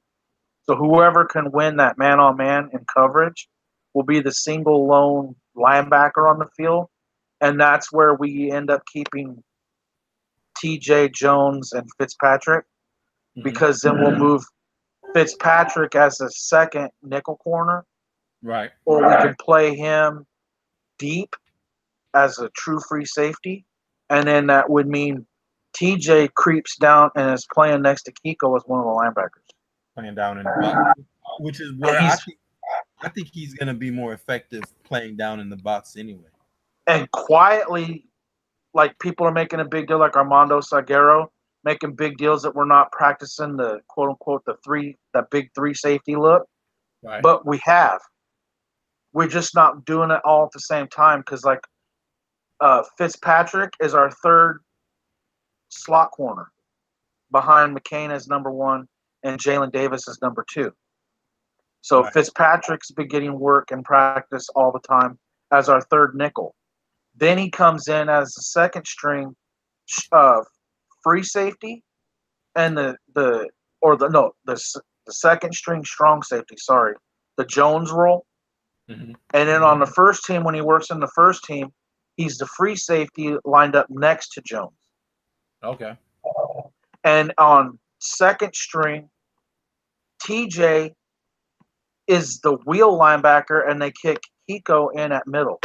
So whoever can win that man on man in coverage will be the single lone linebacker on the field, and that's where we end up keeping T.J. Jones and Fitzpatrick, Mhm. because then we'll move Fitzpatrick as a second nickel corner, Right. or we can play him deep as a true free safety, and then that would mean TJ creeps down and is playing next to Kiko as one of the linebackers. Playing down in the box, which is And where he's I think he's gonna be more effective playing down in the box anyway. and quietly, like people are making a big deal, like Armando Salguero making big deals that we're not practicing the quote unquote that big three safety look, Right. but we have. We're just not doing it all at the same time because like Fitzpatrick is our third slot corner behind McCain as number one and Jalen Davis as number two. So Right. Fitzpatrick's been getting work and practice all the time as our third nickel. Then he comes in as the second string uh, free safety and the second string strong safety. Sorry, the Jones role. Mhm. And then on the first team, when he works in the first team, he's the free safety lined up next to Jones. Okay. And on second string, TJ is the wheel linebacker, and they kick Kiko in at middle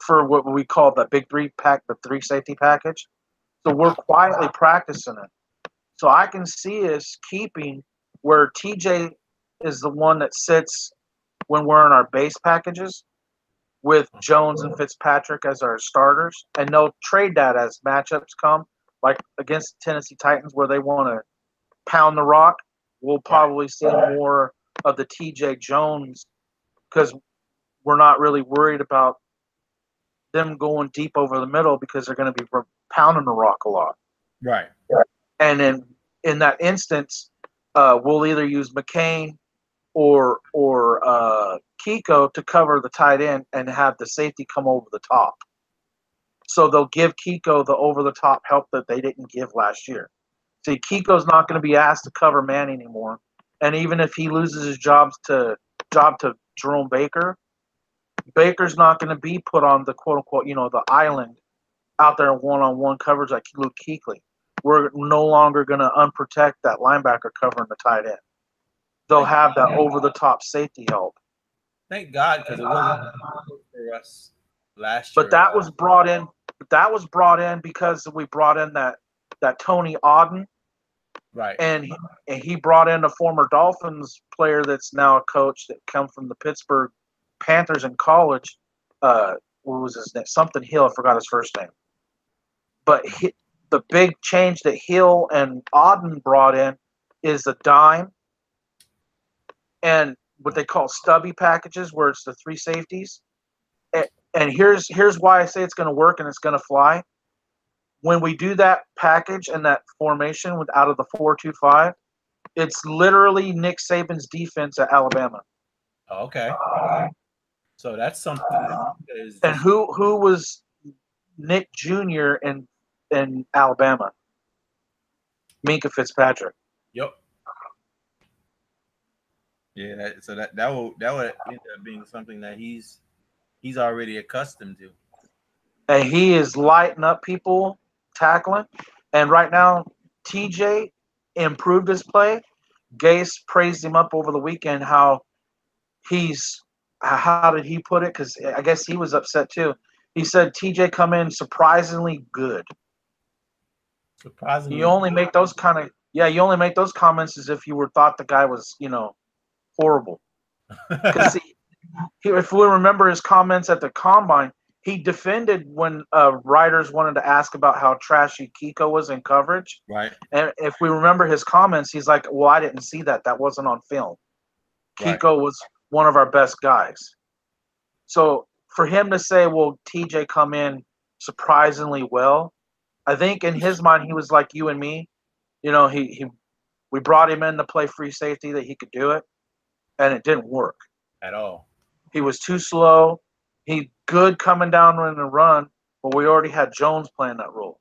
for what we call the big three pack, the three safety package. So we're quietly practicing it. So I can see us keeping where TJ is the one that sits when we're in our base packages with Jones and Fitzpatrick as our starters, and they'll trade that as matchups come, like against Tennessee Titans where they want to pound the rock. We'll Right. probably see more of the TJ Jones because we're not really worried about them going deep over the middle because they're going to be pounding the rock a lot. Right. And then in that instance, we'll either use McCain or Kiko to cover the tight end and have the safety come over the top. So they'll give Kiko the over the top help that they didn't give last year. See, Kiko's not going to be asked to cover man anymore, and even if he loses his job to Jerome Baker, Baker's not going to be put on the quote unquote the island out there in one on one coverage like Luke Kuechly. We're no longer going to unprotect that linebacker covering the tight end. They'll have that over the top safety help. Thank God, because it wasn't for us last But year at that all. was brought in. That was brought in because we brought in that Tony Auden, Right. and he brought in a former Dolphins player that's now a coach that come from the Pittsburgh Panthers in college. What was his name? Something Hill. I forgot his first name. But the big change that Hill and Auden brought in is the dime and what they call stubby packages, where it's the three safeties. And here's why I say it's going to work and it's going to fly. When we do that package and that formation with out of the 4-2-5, it's literally Nick Saban's defense at Alabama. Oh, okay. So that's something that is And just who was Nick Jr. in Alabama? Minka Fitzpatrick. yep. Yeah. So that would end up being something that he's already accustomed to. And he is lighting up people tackling. And right now, TJ improved his play. Gase praised him up over the weekend how how did he put it? Because I guess he was upset too. He said TJ come in surprisingly good. You Surprisingly only make those kind of you only make those comments as if you were thought the guy was horrible. Because good. if we remember his comments at the combine, he defended when writers wanted to ask about how trashy Kiko was in coverage. Right. And if we remember his comments, he's like, "Well, I didn't see that. That wasn't on film. Right. Kiko was one of our best guys." So for him to say, "Well, TJ come in surprisingly well. I think in his mind, he was like you and me. You know, we brought him in to play free safety that he could do it, and it didn't work. at all. He was too slow. He good coming down in the run, but we already had Jones playing that role.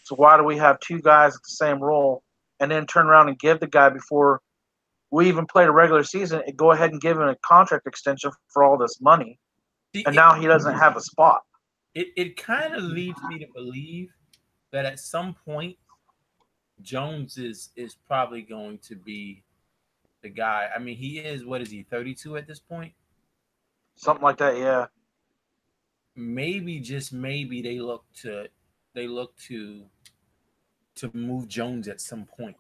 So why do we have two guys at the same role and then turn around and give the guy before we even played a regular season and go ahead and give him a contract extension for all this money, See, and now he doesn't have a spot? it kind of leads me to believe that at some point Jones is probably going to be the guy. I mean, he is, what is he, 32 at this point? Something like that, yeah. Maybe, just maybe, they look to move Jones at some point.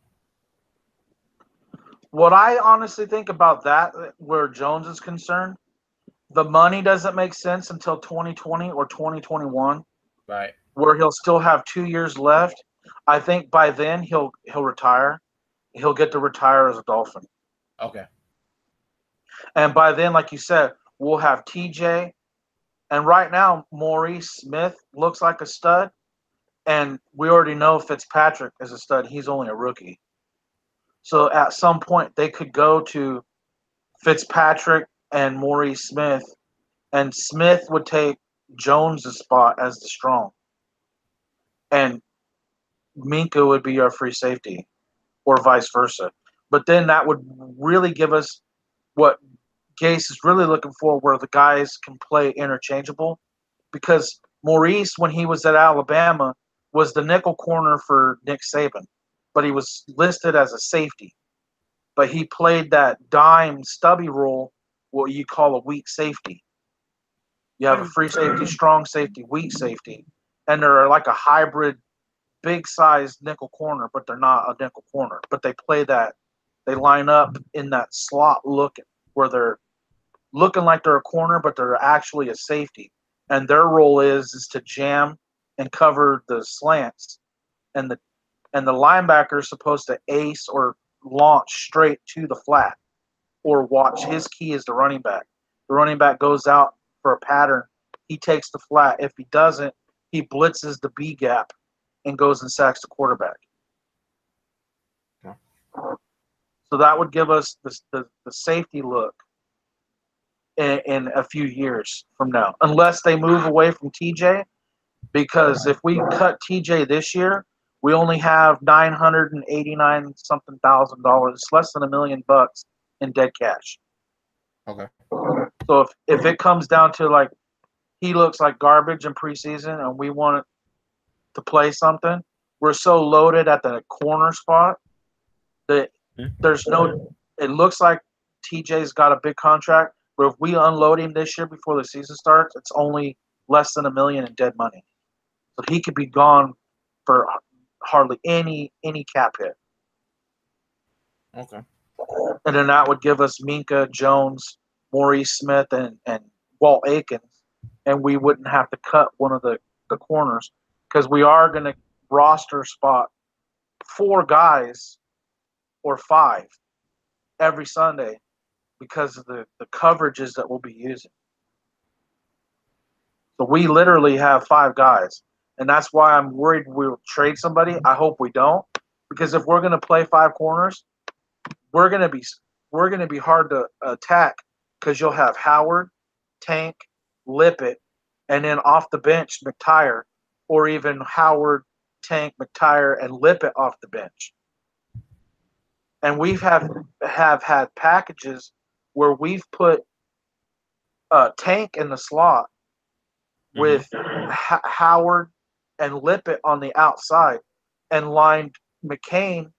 What I honestly think about that, where Jones is concerned, the money doesn't make sense until 2020 or 2021, Right. where he'll still have 2 years left. I think by then he'll retire. He'll get to retire as a Dolphin. Okay. And by then, like you said, we'll have TJ. And right now, Maurice Smith looks like a stud. And we already know Fitzpatrick is a stud. He's only a rookie. So at some point, they could go to Fitzpatrick and Maurice Smith. And Smith would take Jones' spot as the strong. And Minka would be our free safety, or vice versa. But then that would really give us what Gase is really looking for, where the guys can play interchangeable. Because Maurice, when he was at Alabama, was the nickel corner for Nick Saban, but he was listed as a safety. But he played that dime stubby role, what you call a weak safety. You have a free safety, strong safety, weak safety, and they're like a hybrid, big sized nickel corner, but they're not a nickel corner. But they play that, they line up in that slot looking, where they're looking like they're a corner, but they're actually a safety. And their role is to jam and cover the slants, and the linebacker is supposed to ace or launch straight to the flat, or watch. His key is the running back. The running back goes out for a pattern. He takes the flat. If he doesn't, he blitzes the B gap and goes and sacks the quarterback. Yeah. So that would give us the safety look in a few years from now, unless they move away from TJ. Because if we cut TJ this year, we only have $989 something thousand dollars, less than $1 million in dead cash. Okay. So if it comes down to like he looks like garbage in preseason and we want to play something, we're so loaded at the corner spot that there's no. It looks like TJ's got a big contract, but if we unload him this year before the season starts, it's only less than $1 million in dead money. So he could be gone for hardly any cap hit. Okay. And then that would give us Minka, Jones, Maurice Smith, and Walt Aikens, and we wouldn't have to cut one of the corners, because we are going to roster spot 4 guys or 5 every Sunday because of the coverages that we'll be using. So we literally have 5 guys, and that's why I'm worried we'll trade somebody. I hope we don't, because if we're going to play 5 corners, we're going to be hard to attack, because you'll have Howard, Tank, Lippett, and then off the bench McTire, or even Howard, Tank, McTire, and Lippett off the bench. And we've have had packages where we've put Tank in the slot with Howard and Lippett on the outside, and lined McCain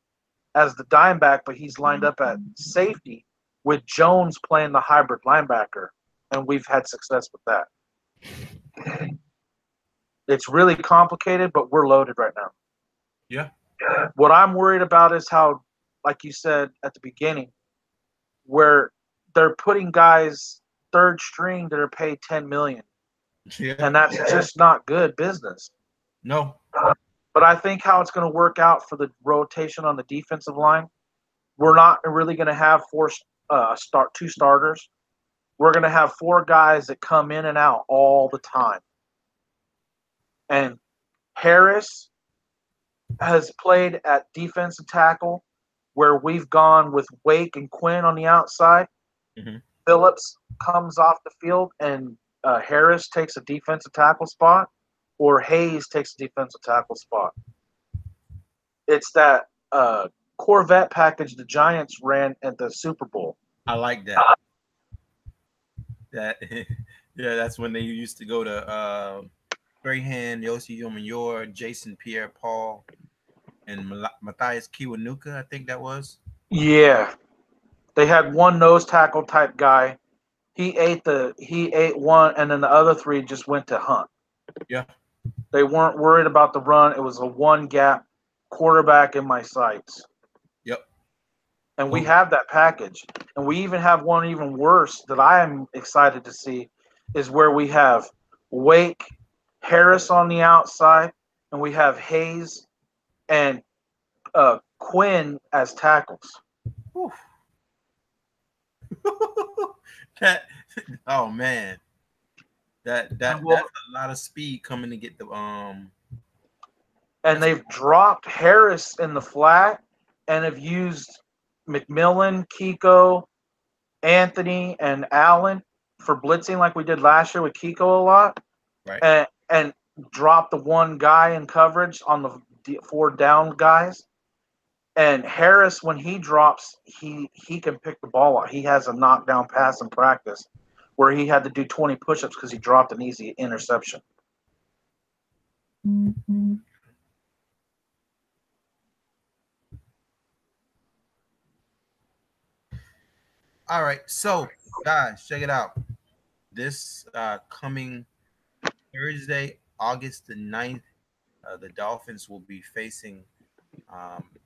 as the dime back, but he's lined up at safety with Jones playing the hybrid linebacker, and we've had success with that. It's really complicated, but we're loaded right now. Yeah. What I'm worried about is how, like you said at the beginning, where they're putting guys third string that are paid $10 million, Yeah. and that's just not good business. No. But I think how it's going to work out for the rotation on the defensive line, we're not really going to have 2 starters. We're going to have 4 guys that come in and out all the time. And Harris has played at defensive tackle where we've gone with Wake and Quinn on the outside. Hmm. Phillips comes off the field and Harris takes a defensive tackle spot, or Hayes takes a defensive tackle spot. It's that Corvette package the Giants ran at the Super Bowl. I like that. That yeah, that's when they used to go to Strahan, Yossi Yomenyor, Jason Pierre-Paul, and Matthias Kiwanuka. I think that was. Yeah, they had one nose tackle type guy. He ate one, and then the other three just went to hunt. Yeah. They weren't worried about the run. It was a one gap quarterback in my sights. Yep. And we Who? have that package. And we even have one even worse that I am excited to see is where we have Wake, Harris on the outside, and we have Hayes and Quinn as tackles. that. Oh man, And that's a lot of speed coming to get the and That's they've dropped Harris in the flat and have used McMillan, Kiko, Anthony, and Allen for blitzing like we did last year with Kiko a lot, right. and drop the one guy in coverage on the four down guys. And Harris, when he drops, he can pick the ball out. He has a knockdown pass in practice where he had to do 20 push-ups because he dropped an easy interception. All right, so guys, check it out. This coming Thursday, August the 9th, the Dolphins will be facing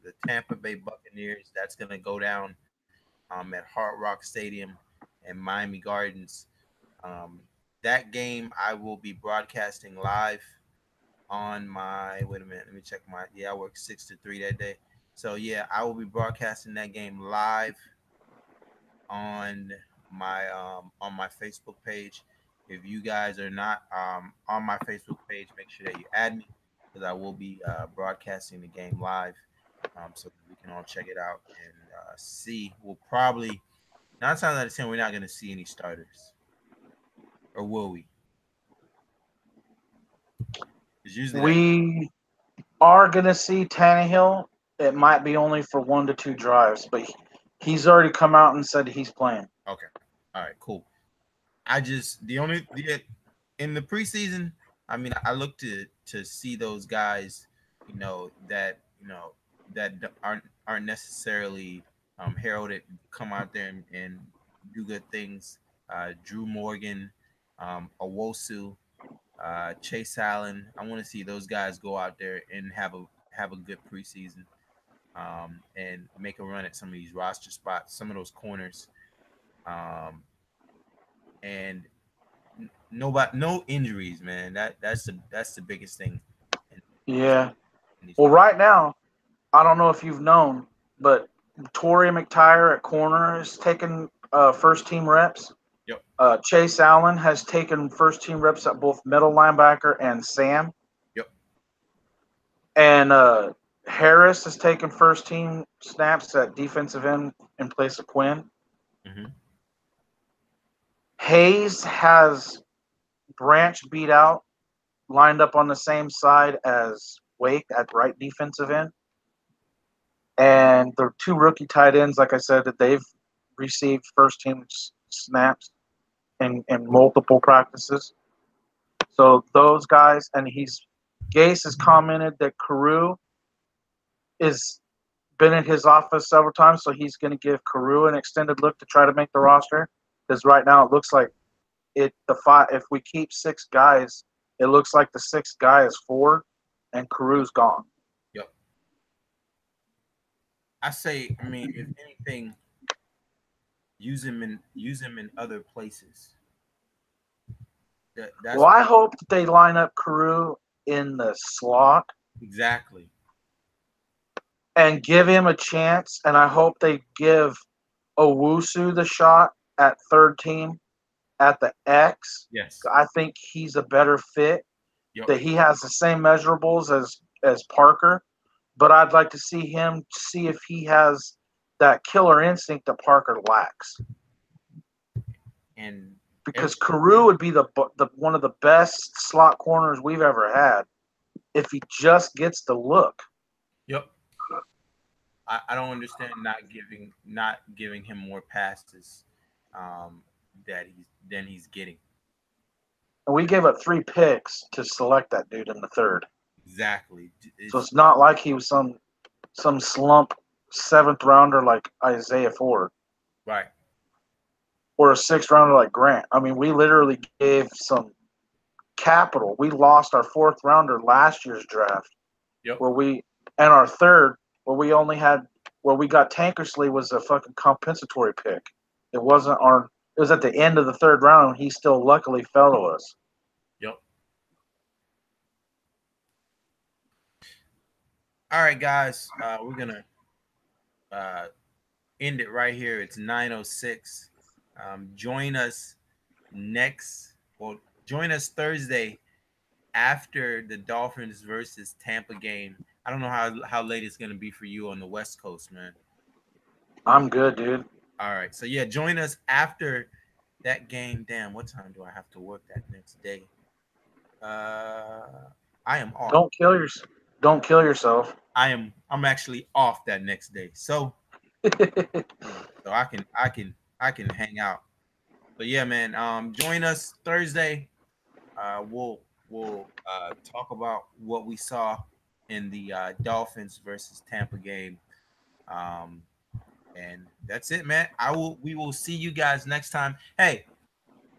the Tampa Bay Buccaneers. That's going to go down at Hard Rock Stadium and Miami Gardens. Um, that game I will be broadcasting live on my. Wait a minute, let me check my. Yeah, I work 6 to 3 that day. So yeah, I will be broadcasting that game live on my Facebook page. If you guys are not on my Facebook page, make sure that you add me because I will be broadcasting the game live, so that we can all check it out and see. We'll probably 9 times out of 10 we're not going to see any starters, or will we? It's usually that. We are going to see Tannehill. It might be only for 1 to 2 drives, but he's already come out and said he's playing. Okay, all right, cool. I just the in the preseason. I mean, I look to see those guys, that that aren't necessarily heralded come out there and do good things. Drew Morgan, Owosu, Chase Allen. I want to see those guys go out there and have a good preseason, and make a run at some of these roster spots, some of those corners, and no injuries, man. That's the biggest thing. In, Yeah. in these Well, playoffs. right now, I don't know if you've known, but Torrey McTyer at corner is taking first team reps. Yep. Chase Allen has taken first team reps at both middle linebacker and Sam. Yep. And Harris has taken first team snaps at defensive end in place of Quinn. Mm-hmm. Hayes has Branch beat out, lined up on the same side as Wake at right defensive end. And the two rookie tight ends, like I said, that they've received first team snaps in multiple practices. So those guys, and Gase has commented that Carew is been in his office several times, so he's going to give Carew an extended look to try to make the roster. Because right now it looks like if we keep 6 guys, it looks like the 6th guy is Ford, and Carew's gone. Yep. I mean, if anything, use him in other places. That's Well, I hope that they line up Carew in the slot exactly. and give him a chance, and I hope they give Owusu the shot at third team at the X. Yes. I think he's a better fit. Yep. that he has the same measurables as Parker, but I'd like to see if he has that killer instinct that Parker lacks. And Because Carew would be the one of the best slot corners we've ever had if he just gets the look. Yep. I don't understand not giving him more passes than he's getting. And we gave up 3 picks to select that dude in the third. Exactly. So it's not like he was some slump 7th rounder like Isaiah Ford. Right. Or a 6th rounder like Grant. I mean, we literally gave some capital. We lost our 4th rounder last year's draft. Yep. And our third, where we got Tankersley was a fucking compensatory pick. It was at the end of the 3rd round, and he still luckily fell to us. Yep. All right, guys. We're gonna end it right here. It's 9:06. Join us join us Thursday after the Dolphins versus Tampa game. I don't know how late it's gonna be for you on the West Coast, man. I'm good, dude. All right, so yeah, join us after that game. Damn, what time do I have to work that next day? I am off. Don't kill yourself. I'm actually off that next day, so I can hang out. But yeah, man, join us Thursday. We'll talk about what we saw in the Dolphins versus Tampa game. And that's it, man. We will see you guys next time. Hey,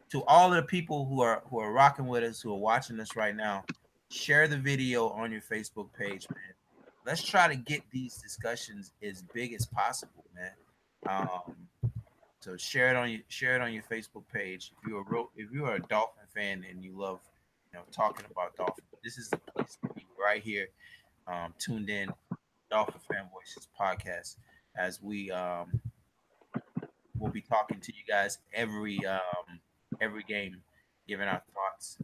to all of the people who are rocking with us, who are watching us right now, share the video on your Facebook page, man. Let's try to get these discussions as big as possible, man. So share it on your Facebook page. If you're a Dolphin fan and you love talking about Dolphins, this is the place to be right here. Tuned in, Dolphin Fan Voices podcast, as we'll be talking to you guys every game, giving our thoughts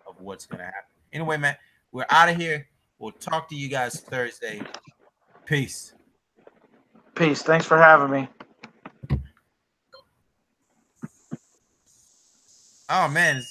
of what's gonna happen. Anyway, man, we're out of here. We'll talk to you guys Thursday. Peace. Peace. Thanks for having me. Oh man.